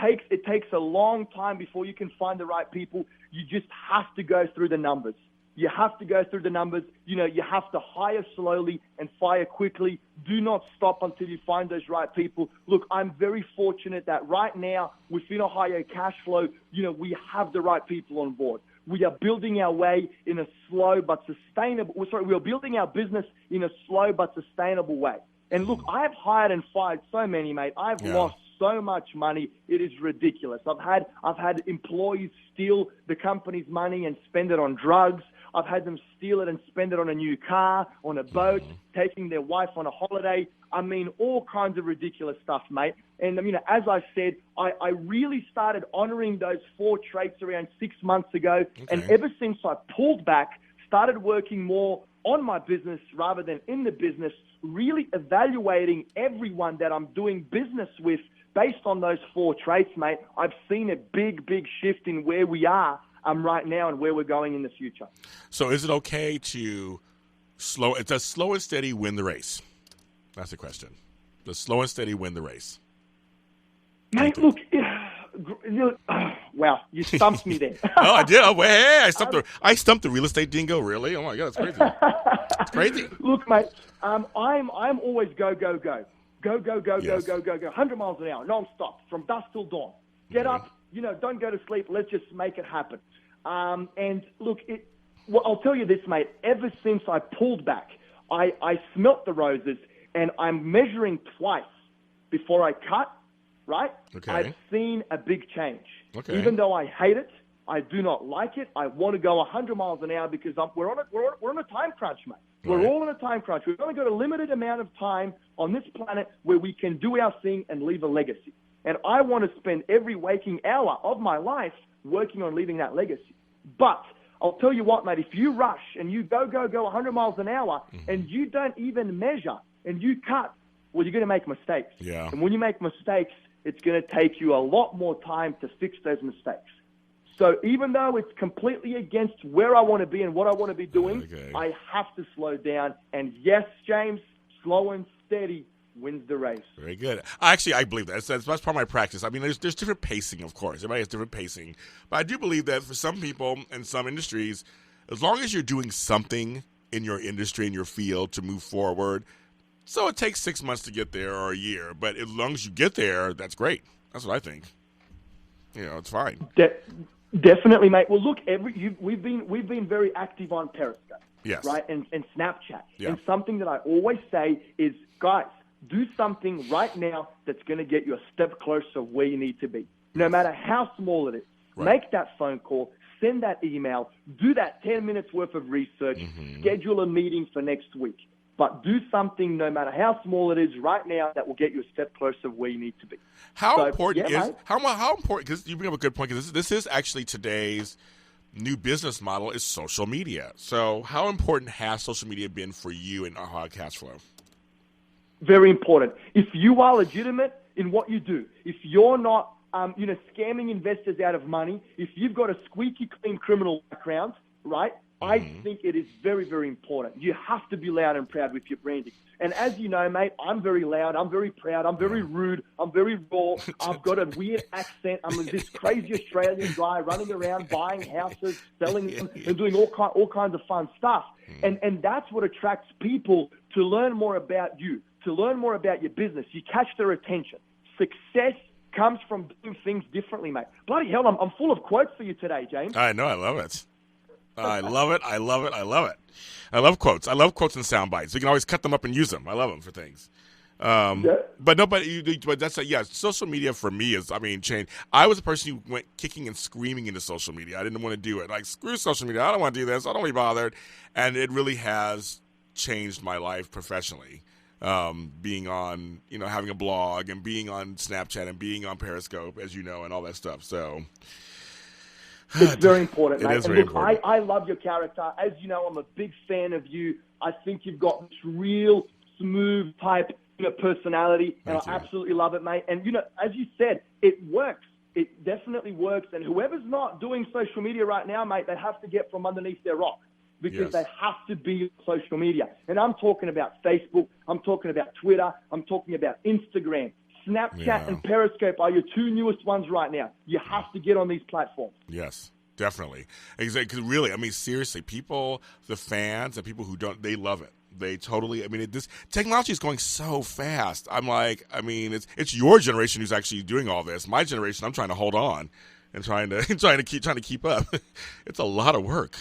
Speaker 3: takes a long time before you can find the right people. You just have to go through the numbers. You have to go through the numbers. You know, you have to hire slowly and fire quickly. Do not stop until you find those right people. Look, I'm very fortunate that right now, within Ohio Cash Flow, you know, we have the right people on board. We are building our way in a slow but sustainable. We are building our business in a slow but sustainable way. And look, I have hired and fired so many, mate. I've lost so much money. It is ridiculous. I've had employees steal the company's money and spend it on drugs. I've had them steal it and spend it on a new car, on a boat, taking their wife on a holiday. I mean, all kinds of ridiculous stuff, mate. And, you know, as I said, I really started honoring those 4 traits around 6 months ago. Okay. And ever since I pulled back, started working more on my business rather than in the business, really evaluating everyone that I'm doing business with based on those 4 traits, mate, I've seen a big, big shift in where we are right now and where we're going in the future.
Speaker 1: So is it okay to does slow and steady win the race? That's the question. Does slow and steady win the race?
Speaker 3: Mate, look, wow, you stumped me there.
Speaker 1: Oh, I did. Oh, hey, I stumped the real estate dingo, really? Oh my God, that's crazy. It's crazy.
Speaker 3: Look, mate, I'm always go. Go, 100 miles an hour, nonstop, from dusk till dawn. Get up, you know, don't go to sleep. Let's just make it happen. And look, I'll tell you this, mate. Ever since I pulled back, I smelt the roses, and I'm measuring twice before I cut. Right?
Speaker 1: Okay.
Speaker 3: I've seen a big change.
Speaker 1: Okay.
Speaker 3: Even though I hate it, I do not like it. I want to go 100 miles an hour because we're on a time crunch, mate. We're all on a time crunch. We've only got a limited amount of time on this planet where we can do our thing and leave a legacy. And I want to spend every waking hour of my life working on leaving that legacy. But I'll tell you what, mate, if you rush and you go 100 miles an hour and you don't even measure and you cut, well, you're going to make mistakes.
Speaker 1: Yeah.
Speaker 3: And when you make mistakes, it's going to take you a lot more time to fix those mistakes. So even though it's completely against where I want to be and what I want to be doing, I have to slow down. And yes, James, slow and steady wins the race.
Speaker 1: Very good. Actually, I believe that. That's part of my practice. I mean, there's different pacing, of course. Everybody has different pacing. But I do believe that for some people in some industries, as long as you're doing something in your industry, in your field to move forward, so it takes 6 months to get there or a year, but as long as you get there, that's great. That's what I think. You know, it's fine.
Speaker 3: Definitely, mate. Well, look, we've been very active on Periscope,
Speaker 1: yes,
Speaker 3: right, and Snapchat.
Speaker 1: Yeah.
Speaker 3: And something that I always say is, guys, do something right now that's going to get you a step closer where you need to be, no matter how small it is. Right. Make that phone call, send that email, do that 10 minutes worth of research, schedule a meeting for next week. But do something, no matter how small it is, right now that will get you a step closer where you need to be.
Speaker 1: How important? Because you bring up a good point. Because this is actually today's new business model is social media. So, how important has social media been for you in Ohio Cash Flow?
Speaker 3: Very important. If you are legitimate in what you do, if you're not, scamming investors out of money, if you've got a squeaky clean criminal background, right? I think it is very, very important. You have to be loud and proud with your branding. And as you know, mate, I'm very loud. I'm very proud. I'm very rude. I'm very raw. I've got a weird accent. I'm this crazy Australian guy running around buying houses, selling them, and doing all kinds of fun stuff. And that's what attracts people to learn more about you, to learn more about your business. You catch their attention. Success comes from doing things differently, mate. Bloody hell, I'm full of quotes for you today, James.
Speaker 1: I know. I love it. I love it. I love it. I love it. I love quotes. I love quotes and sound bites. You can always cut them up and use them. I love them for things. But that's social media for me is, changed. I was a person who went kicking and screaming into social media. I didn't want to do it. Like, screw social media. I don't want to do this. I don't want to be bothered. And it really has changed my life professionally. Being on, having a blog and being on Snapchat and being on Periscope, as you know, and all that stuff. So
Speaker 3: it's very important, mate.
Speaker 1: It is very important.
Speaker 3: I love your character. As you know, I'm a big fan of you. I think you've got this real smooth type personality, and I absolutely love it, mate. And, as you said, it works. It definitely works. And whoever's not doing social media right now, mate, they have to get from underneath their rock. Because they have to be on social media. And I'm talking about Facebook. I'm talking about Twitter. I'm talking about Instagram. Snapchat and Periscope are your two newest ones right now. You have to get on these platforms.
Speaker 1: Yes, definitely. Exactly. Because really, seriously, people, the fans and people who don't, they love it. They totally, this technology is going so fast. I'm like, it's your generation who's actually doing all this. My generation, I'm trying to hold on and trying to keep up. It's a lot of work.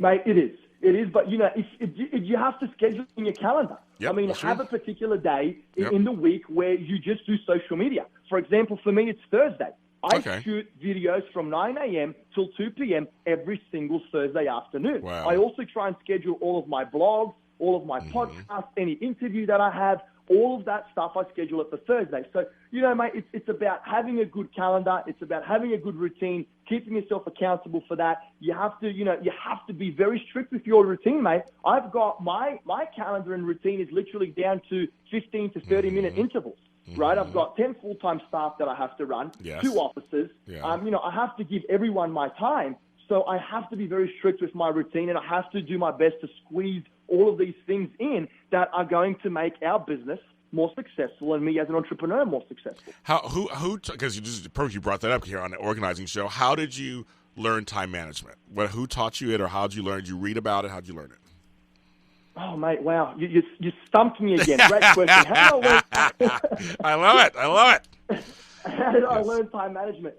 Speaker 3: Mate, it is. It is, but, if you have to schedule in your calendar.
Speaker 1: Yep,
Speaker 3: have a particular day in the week where you just do social media. For example, for me, it's Thursday. I shoot videos from 9 a.m. till 2 p.m. every single Thursday afternoon.
Speaker 1: Wow.
Speaker 3: I also try and schedule all of my blogs, all of my podcasts, any interview that I have. All of that stuff I schedule it for Thursday. So, mate, it's about having a good calendar. It's about having a good routine, keeping yourself accountable for that. You have to be very strict with your routine, mate. I've got my calendar and routine is literally down to 15 to 30-minute intervals, right? I've got 10 full-time staff that I have to run, 2 offices.
Speaker 1: Yeah.
Speaker 3: I have to give everyone my time. So I have to be very strict with my routine, and I have to do my best to squeeze all of these things in that are going to make our business more successful and me as an entrepreneur more successful.
Speaker 1: Because you brought that up here on the organizing show. How did you learn time management? Who taught you it, or how did you learn? Did you read about it? How did you learn it?
Speaker 3: Oh, mate, wow. You stumped me again. Great question. How did I learn?
Speaker 1: I love it.
Speaker 3: How did I learn time management?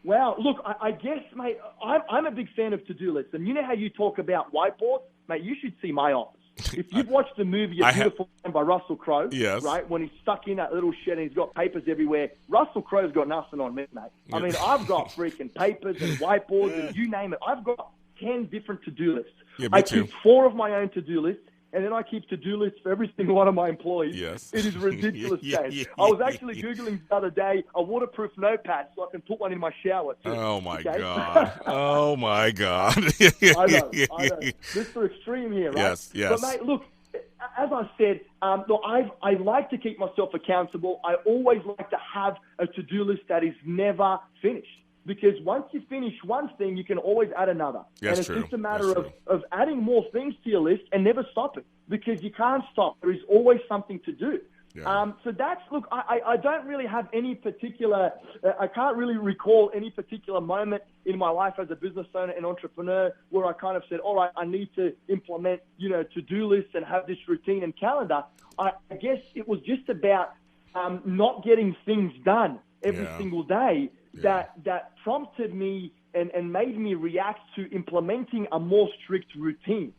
Speaker 3: Well, look, I guess, mate, I'm a big fan of to-do lists. And you know how you talk about whiteboards? Mate, you should see my office. If you've watched the movie A Beautiful Man by Russell Crowe, right, when he's stuck in that little shed and he's got papers everywhere, Russell Crowe's got nothing on me, mate. I've got freaking papers and whiteboards and you name it. I've got 10 different to-do lists.
Speaker 1: Yeah,
Speaker 3: I keep 4 of my own to-do lists. And then I keep to-do lists for every single one of my employees.
Speaker 1: Yes.
Speaker 3: It is ridiculous, James. I was actually Googling the other day a waterproof notepad so I can put one in my shower, too.
Speaker 1: Oh, my God. Oh, my God.
Speaker 3: I know. Mr. Extreme here, right?
Speaker 1: Yes.
Speaker 3: But, mate, look, as I said, I like to keep myself accountable. I always like to have a to-do list that is never finished. Because once you finish one thing, you can always add another.
Speaker 1: That's
Speaker 3: and it's
Speaker 1: true.
Speaker 3: just a matter of adding more things to your list and never stopping. Because you can't stop. There is always something to do.
Speaker 1: Yeah.
Speaker 3: So that's, look, I don't really have any particular, I can't really recall any particular moment in my life as a business owner and entrepreneur where I kind of said, all right, I need to implement, to-do lists and have this routine and calendar. I guess it was just about not getting things done every single day that prompted me and made me react to implementing a more strict routine.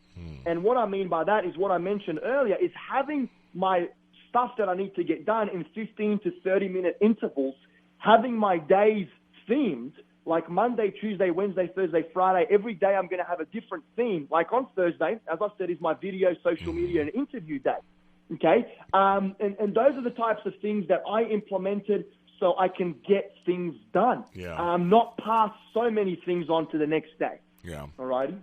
Speaker 3: And what I mean by that is what I mentioned earlier is having my stuff that I need to get done in 15 to 30-minute intervals, having my days themed, like Monday, Tuesday, Wednesday, Thursday, Friday. Every day I'm going to have a different theme. Like on Thursday, as I said, is my video, social media, and interview day. Okay? And those are the types of things that I implemented so I can get things done. Not pass so many things on to the next day.
Speaker 1: Yeah.
Speaker 3: All righty?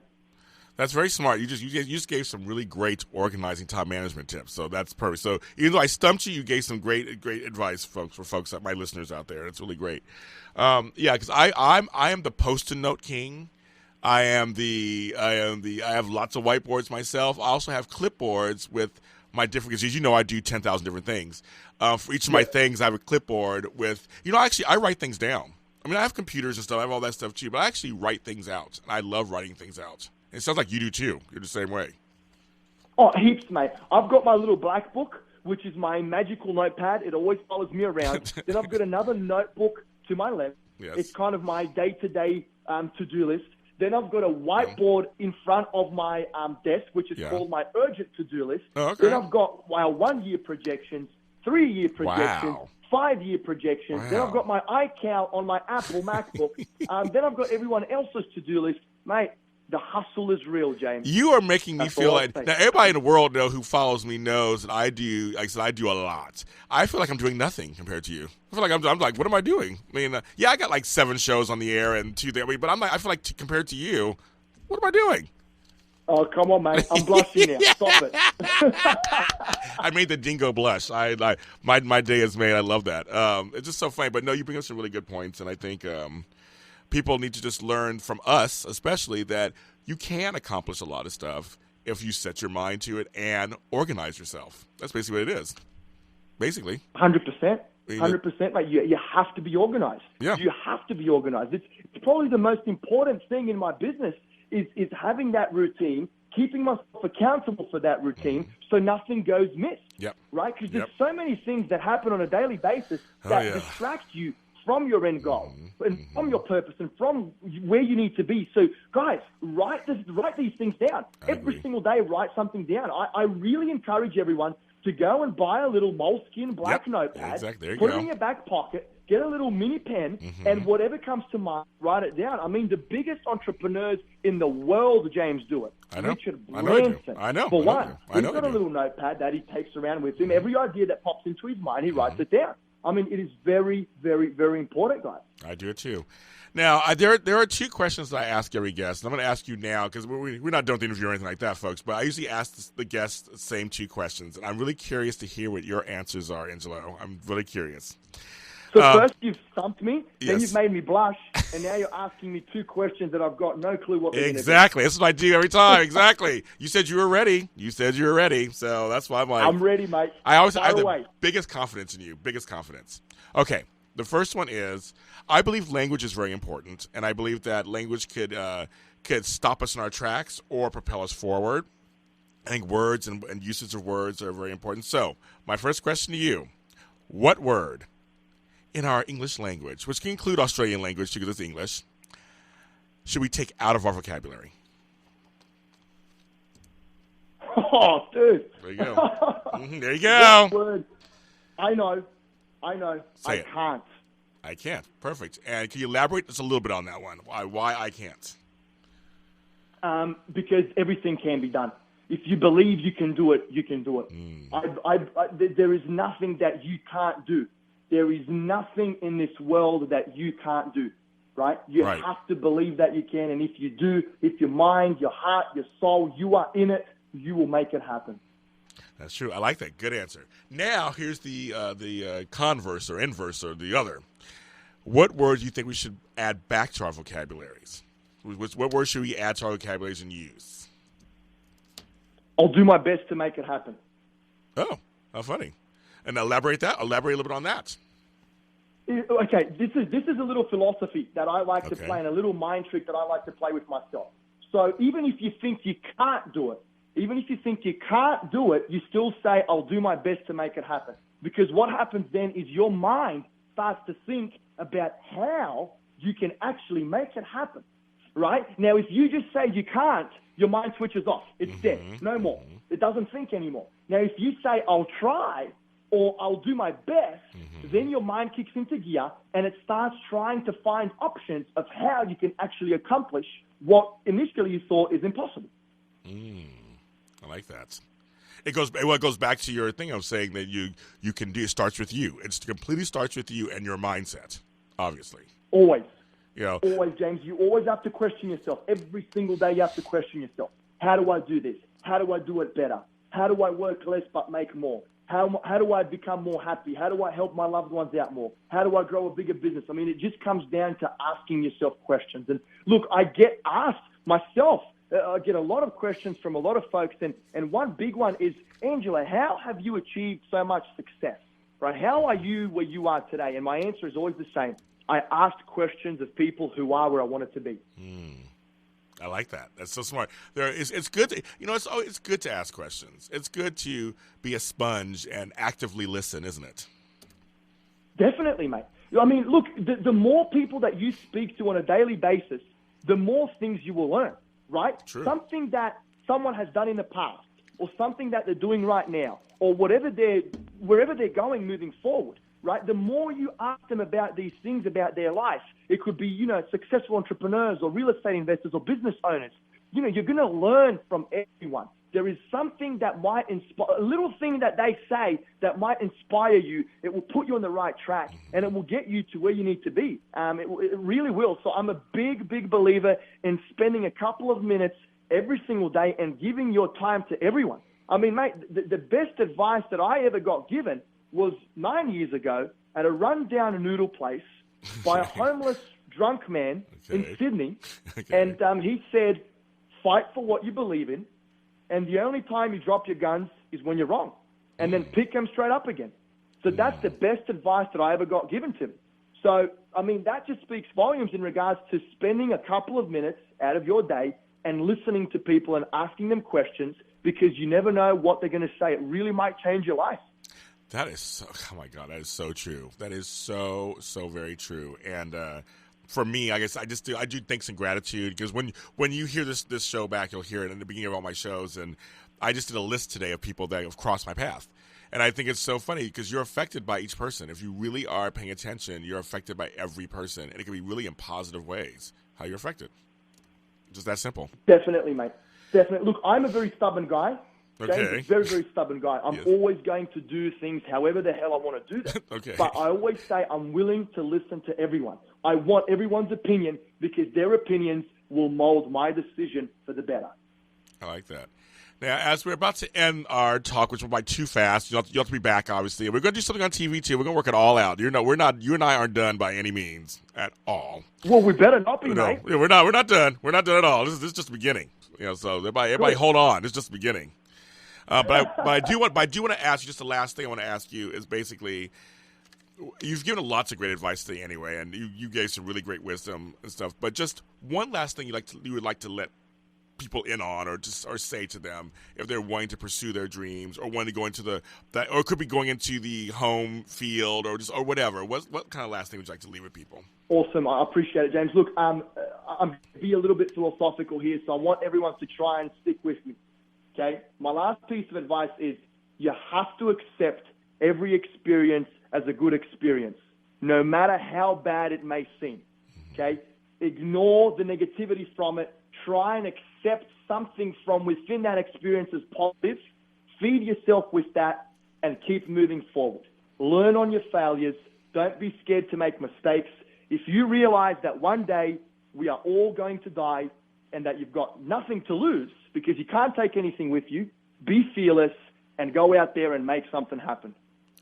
Speaker 1: That's very smart. You just gave some really great organizing time management tips. So that's perfect. So even though I stumped you, you gave some great advice, folks, for folks, my listeners out there. That's really great. Because I am the Post-it note king. I have lots of whiteboards myself. I also have clipboards with my different, because you know I do 10,000 different things. For each of my things, I have a clipboard with, actually I write things down. I mean, I have computers and stuff. I have all that stuff too, but I actually write things out. And I love writing things out. And it sounds like you do too. You're the same way.
Speaker 3: Oh, heaps, mate. I've got my little black book, which is my magical notepad. It always follows me around. Then I've got another notebook to my left.
Speaker 1: Yes.
Speaker 3: It's kind of my day-to-day to-do list. Then I've got a whiteboard in front of my desk, which is called my urgent to-do list.
Speaker 1: Oh, okay.
Speaker 3: Then I've got my 1-year projections, 3-year projections, 5-year projections. Then I've got my iCal on my Apple MacBook. Then I've got everyone else's to-do list. Mate, the hustle is real, James.
Speaker 1: You are making me feel like, now everybody in the world who follows me knows that I do, like I said, I do a lot. I feel like I'm doing nothing compared to you. I feel like I'm like, what am I doing? I mean, I got like 7 shows on the air and 2 there, but I feel like compared to you, what am I doing?
Speaker 3: Oh, come on, mate. I'm blushing now. Stop it.
Speaker 1: I made the dingo blush. My day is made. I love that. It's just so funny. But no, you bring up some really good points, and I think people need to just learn from us, especially, that you can accomplish a lot of stuff if you set your mind to it and organize yourself. That's basically what it is. Basically.
Speaker 3: 100%. 100%, mate. You have to be organized.
Speaker 1: Yeah.
Speaker 3: You have to be organized. It's probably the most important thing in my business is having that routine, keeping myself accountable for that routine so nothing goes missed.
Speaker 1: Yep.
Speaker 3: Right? Because there's so many things that happen on a daily basis that distract you from your end goal and from your purpose and from where you need to be. So, guys, write these things down. Every single day, write something down. I really encourage everyone to go and buy a little moleskin black notepad,
Speaker 1: exactly.
Speaker 3: put it in your back pocket, get a little mini pen, and whatever comes to mind, write it down. I mean, the biggest entrepreneurs in the world, James, do it.
Speaker 1: I know.
Speaker 3: Richard
Speaker 1: I know
Speaker 3: Branson.
Speaker 1: I know.
Speaker 3: For
Speaker 1: I know
Speaker 3: one, he's got a little notepad that he takes around with him. Every idea that pops into his mind, he writes it down. I mean, it is very, very, very important, guys.
Speaker 1: I do it too. Now, there are 2 questions that I ask every guest. I'm going to ask you now because we're not doing the interview or anything like that, folks. But I usually ask the guests the same 2 questions, and I'm really curious to hear what your answers are, Engelo. I'm really curious.
Speaker 3: So first you've stumped me, then
Speaker 1: yes.
Speaker 3: you've made me blush, and now you're asking me 2 questions that I've got no clue what they're going to be.
Speaker 1: Exactly. That's what I do every time. Exactly. You said you were ready. So that's why I'm like.
Speaker 3: I'm ready, mate.
Speaker 1: I have the biggest confidence in you. Biggest confidence. Okay. The first one is, I believe language is very important, and I believe that language could stop us in our tracks or propel us forward. I think words and usage of words are very important. So my first question to you, what word in our English language, which can include Australian language because it's English, should we take out of our vocabulary?
Speaker 3: Oh, dude.
Speaker 1: There you go. There you go.
Speaker 3: Word. I know.
Speaker 1: Say
Speaker 3: I can't.
Speaker 1: I can't. Perfect. And can you elaborate just a little bit on that one? Why I can't?
Speaker 3: Because everything can be done. If you believe you can do it, you can do it. There is nothing that you can't do. There is nothing in this world that you can't do, right? You have to believe that you can, and if you do, if your mind, your heart, your soul, you are in it, you will make it happen.
Speaker 1: That's true. I like that. Good answer. Now, here's the converse or inverse or the other. What words do you think we should add back to our vocabularies? What words should we add to our vocabularies and use?
Speaker 3: I'll do my best to make it happen.
Speaker 1: Oh, how funny. And elaborate a little bit on that.
Speaker 3: Okay, this is a little philosophy that I like to play and a little mind trick that I like to play with myself. So even if you think you can't do it, you still say, I'll do my best to make it happen. Because what happens then is your mind starts to think about how you can actually make it happen, right? Now, if you just say you can't, your mind switches off. It's dead. No more. It doesn't think anymore. Now, if you say, I'll try, or I'll do my best, then your mind kicks into gear and it starts trying to find options of how you can actually accomplish what initially you thought is impossible.
Speaker 1: I like that. It goes back to your thing of saying that you can do. It starts with you. It completely starts with you and your mindset, obviously.
Speaker 3: Always.
Speaker 1: Always,
Speaker 3: James. You always have to question yourself. Every single day you have to question yourself. How do I do this? How do I do it better? How do I work less but make more? How do I become more happy? How do I help my loved ones out more? How do I grow a bigger business? I mean, it just comes down to asking yourself questions. And look, I get asked myself, I get a lot of questions from a lot of folks, and one big one is, Angela, how have you achieved so much success, right? How are you where you are today? And my answer is always the same. I asked questions of people who are where I wanted to be.
Speaker 1: I like that. That's so smart. It's good to, it's good to ask questions. It's good to be a sponge and actively listen, isn't it?
Speaker 3: Definitely, mate. I mean, look, the more people that you speak to on a daily basis, the more things you will learn, right?
Speaker 1: True.
Speaker 3: Something that someone has done in the past, or something that they're doing right now, or wherever they're going moving forward, right? The more you ask them about these things about their life, it could be, successful entrepreneurs or real estate investors or business owners. You're going to learn from everyone. There is something that might inspire, a little thing that they say that might inspire you. It will put you on the right track, and it will get you to where you need to be. It really will. So I'm a big, big believer in spending a couple of minutes every single day and giving your time to everyone. I mean, mate, the best advice that I ever got given was 9 years ago at a rundown noodle place by a homeless drunk man in Sydney. And he said, fight for what you believe in. And the only time you drop your guns is when you're wrong. And then pick them straight up again. So that's the best advice that I ever got given to me. So, I mean, that just speaks volumes in regards to spending a couple of minutes out of your day and listening to people and asking them questions, because you never know what they're going to say. It really might change your life.
Speaker 1: That is so, oh my God, that is so true. That is so, so very true. And for me, I guess I do thanks and gratitude, because when you hear this show back, you'll hear it in the beginning of all my shows. And I just did a list today of people that have crossed my path. And I think it's so funny because you're affected by each person. If you really are paying attention, you're affected by every person. And it can be really in positive ways how you're affected. Just that simple.
Speaker 3: Definitely, mate. Definitely. Look, I'm a very stubborn guy. James,
Speaker 1: Okay.
Speaker 3: very, very stubborn guy. I'm always going to do things however the hell I want to do them.
Speaker 1: Okay.
Speaker 3: But I always say I'm willing to listen to everyone. I want everyone's opinion, because their opinions will mold my decision for the better.
Speaker 1: I like that. Now, as we're about to end our talk, which went by too fast, you have to be back, obviously. We're going to do something on TV, too. We're going to work it all out. You and I aren't done by any means at all.
Speaker 3: Well, we better not be, mate.
Speaker 1: Yeah, we're not done. We're not done at all. This is just the beginning. So everybody hold on. It's just the beginning. But I do want to ask you, just the last thing I want to ask you is basically, you've given lots of great advice today anyway, and you gave some really great wisdom and stuff. But just one last thing you would like to let people in on, or say to them if they're wanting to pursue their dreams, or wanting to go into or could be going into the home field, or whatever. What kind of last thing would you like to leave with people?
Speaker 3: Awesome. I appreciate it, James. Look, I'm be a little bit philosophical here, so I want everyone to try and stick with me. Okay? My last piece of advice is you have to accept every experience as a good experience, no matter how bad it may seem. Okay? Ignore the negativity from it. Try and accept something from within that experience as positive. Feed yourself with that and keep moving forward. Learn on your failures. Don't be scared to make mistakes. If you realize that one day we are all going to die and that you've got nothing to lose because you can't take anything with you, be fearless and go out there and make something happen.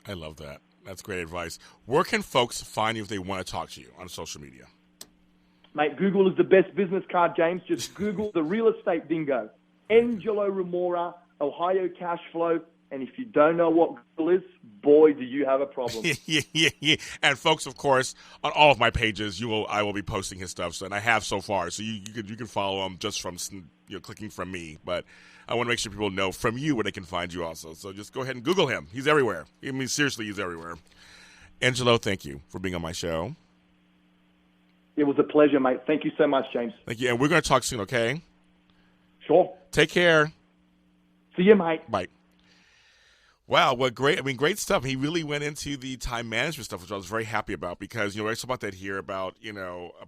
Speaker 1: I love that. That's great advice. Where can folks find you if they want to talk to you on social media?
Speaker 3: Mate, Google is the best business card, James. Just Google the real estate bingo. Engelo Rumora, Ohio cash flow. And if you don't know what Google is, boy, do you have a problem.
Speaker 1: Yeah. And folks, of course, on all of my pages, I will be posting his stuff, and I have so far. So you can follow him just from clicking from me. But I want to make sure people know from you where they can find you also. So just go ahead and Google him. He's everywhere. I mean, seriously, he's everywhere. Engelo, thank you for being on my show.
Speaker 3: It was a pleasure, mate. Thank you so much, James.
Speaker 1: Thank you. And we're going to talk soon, okay?
Speaker 3: Sure.
Speaker 1: Take care.
Speaker 3: See you, mate.
Speaker 1: Bye. Wow, what great! I mean, great stuff. He really went into the time management stuff, which I was very happy about, because I talk about that here. About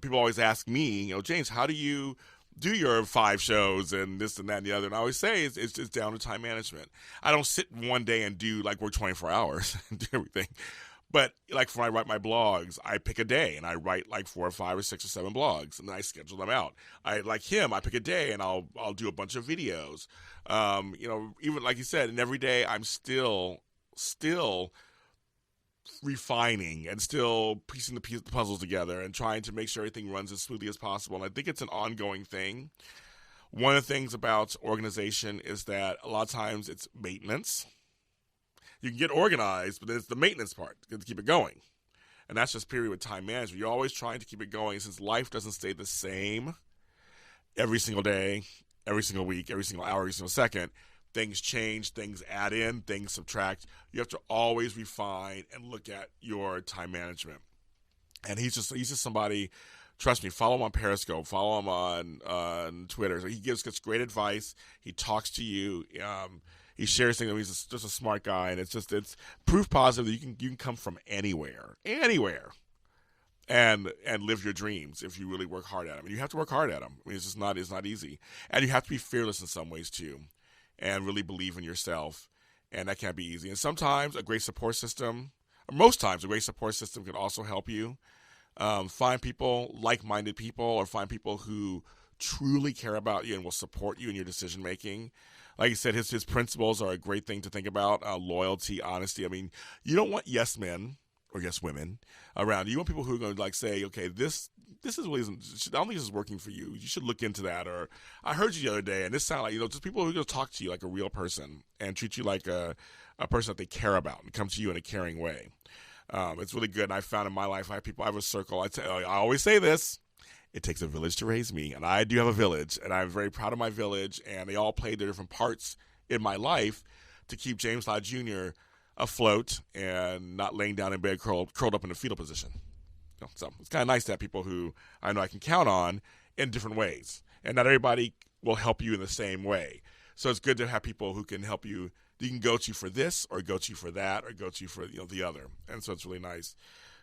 Speaker 1: people always ask me, James, how do you do your 5 shows and this and that and the other? And I always say it's down to time management. I don't sit one day and work 24 hours and do everything. But like when I write my blogs, I pick a day and I write like 4 or 5 or 6 or 7 blogs, and then I schedule them out. I pick a day and I'll do a bunch of videos. Even like you said, and every day I'm still refining and still piecing the puzzles together and trying to make sure everything runs as smoothly as possible. And I think it's an ongoing thing. One of the things about organization is that a lot of times it's maintenance. You can get organized, but it's the maintenance part to keep it going. And that's just period with time management. You're always trying to keep it going since life doesn't stay the same every single day, every single week, every single hour, every single second. Things change, things add in, things subtract. You have to always refine and look at your time management. And he's just somebody, trust me, follow him on Periscope, follow him on Twitter. So he gives great advice. He talks to you. He shares things. He's just a smart guy, and it's proof positive that you can come from anywhere, and live your dreams if you really work hard at them. And you have to work hard at them. I mean, it's not easy, and you have to be fearless in some ways too, and really believe in yourself. And that can't be easy. And sometimes a great support system, or most times a great support system, can also help you. Find people, like-minded people, or find people who truly care about you and will support you in your decision making. Like you said, his principles are a great thing to think about. Loyalty, honesty. I mean, you don't want yes men or yes women around you. You want people who are going to say, okay, this is really, I don't think this is working for you. You should look into that. Or I heard you the other day, and this sounded like, just people who are going to talk to you like a real person and treat you like a person that they care about and come to you in a caring way. It's really good. And I found in my life, I have a circle. I always say this. It takes a village to raise me, and I do have a village, and I'm very proud of my village, and they all played their different parts in my life to keep James Lott Jr. afloat and not laying down in bed curled up in a fetal position. So it's kind of nice to have people who I know I can count on in different ways, and not everybody will help you in the same way. So it's good to have people who can help you. You can go to for this, or go to for that, or go to for the other, and so it's really nice.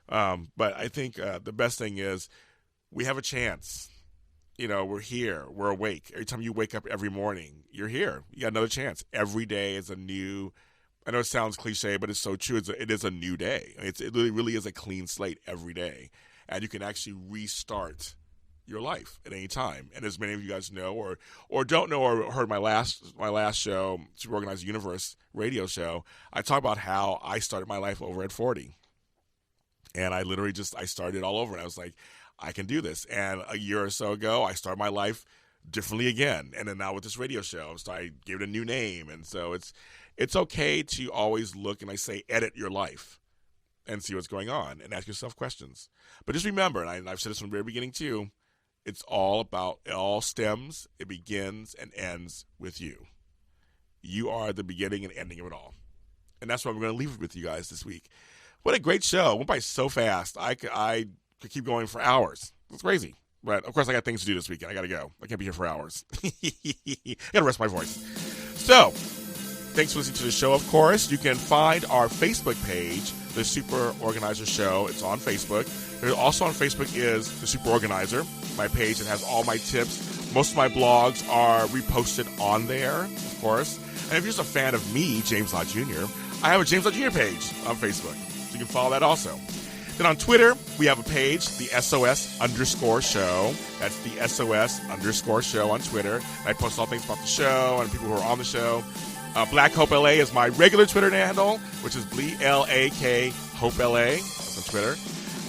Speaker 1: But I think the best thing is, we have a chance. We're here. We're awake. Every time you wake up every morning, you're here. You got another chance. Every day is a new, I know it sounds cliche, but it's so true. It is a new day. It really is a clean slate every day. And you can actually restart your life at any time. And as many of you guys know or don't know or heard my last show, Super Organized Universe radio show, I talk about how I started my life over at 40. And I literally I started all over. And I was like, I can do this. And a year or so ago, I started my life differently again. And then now with this radio show, so I gave it a new name. And so it's okay to always look, and I say, edit your life and see what's going on and ask yourself questions. But just remember, and I've said this from the very beginning too, it all stems, it begins and ends with you. You are the beginning and ending of it all. And that's why we're going to leave it with you guys this week. What a great show. It went by so fast. I could keep going for hours. It's crazy. But, of course, I got things to do this weekend. I got to go. I can't be here for hours. I got to rest my voice. So, thanks for listening to the show, of course. You can find our Facebook page, The Super Organizer Show. It's on Facebook. There's also on Facebook is The Super Organizer, my page that has all my tips. Most of my blogs are reposted on there, of course. And if you're just a fan of me, James Lott Jr., I have a James Lott Jr. page on Facebook. So you can follow that also. Then on Twitter, we have a page, the SOS_show. That's the SOS_show on Twitter. And I post all things about the show and people who are on the show. Black Hope LA is my regular Twitter handle, which is BLAK Hope LA. That's on Twitter.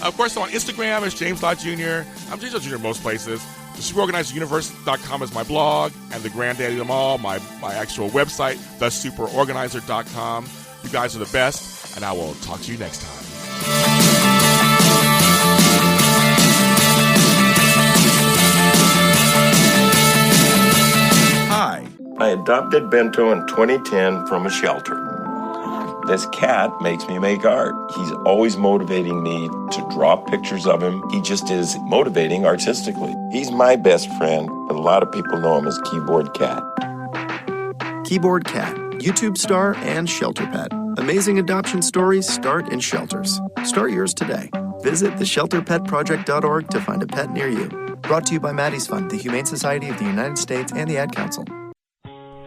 Speaker 1: Of course, on Instagram is James Lott Jr. I'm James Lott Jr. in most places. The SuperOrganizerUniverse.com is my blog, and the granddaddy of them all, my actual website, thesuperorganizer.com. You guys are the best, and I will talk to you next time.
Speaker 8: Hi. I adopted Bento in 2010 from a shelter. This cat makes me make art. He's always motivating me to draw pictures of him. He just is motivating artistically. He's my best friend, but a lot of people know him as Keyboard Cat.
Speaker 10: Keyboard Cat, YouTube star and shelter pet. Amazing adoption stories start in shelters. Start yours today. Visit theshelterpetproject.org to find a pet near you. Brought to you by Maddie's Fund, the Humane Society of the United States, and the Ad Council.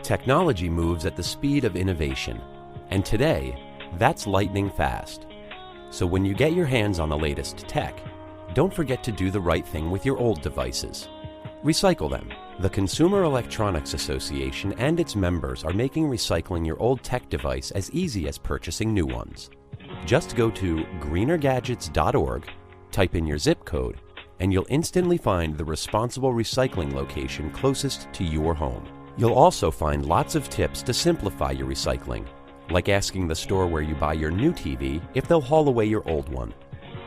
Speaker 11: Technology moves at the speed of innovation. And today, that's lightning fast. So when you get your hands on the latest tech, don't forget to do the right thing with your old devices. Recycle them. The Consumer Electronics Association and its members are making recycling your old tech device as easy as purchasing new ones. Just go to greenergadgets.org, type in your zip code, and you'll instantly find the responsible recycling location closest to your home. You'll also find lots of tips to simplify your recycling, like asking the store where you buy your new TV if they'll haul away your old one.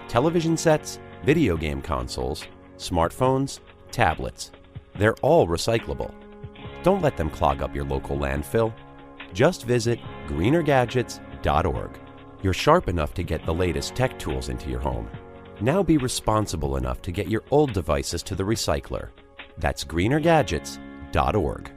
Speaker 11: Television sets, video game consoles, smartphones, tablets, they're all recyclable. Don't let them clog up your local landfill. Just visit greenergadgets.org. You're sharp enough to get the latest tech tools into your home. Now be responsible enough to get your old devices to the recycler. That's greenergadgets.org.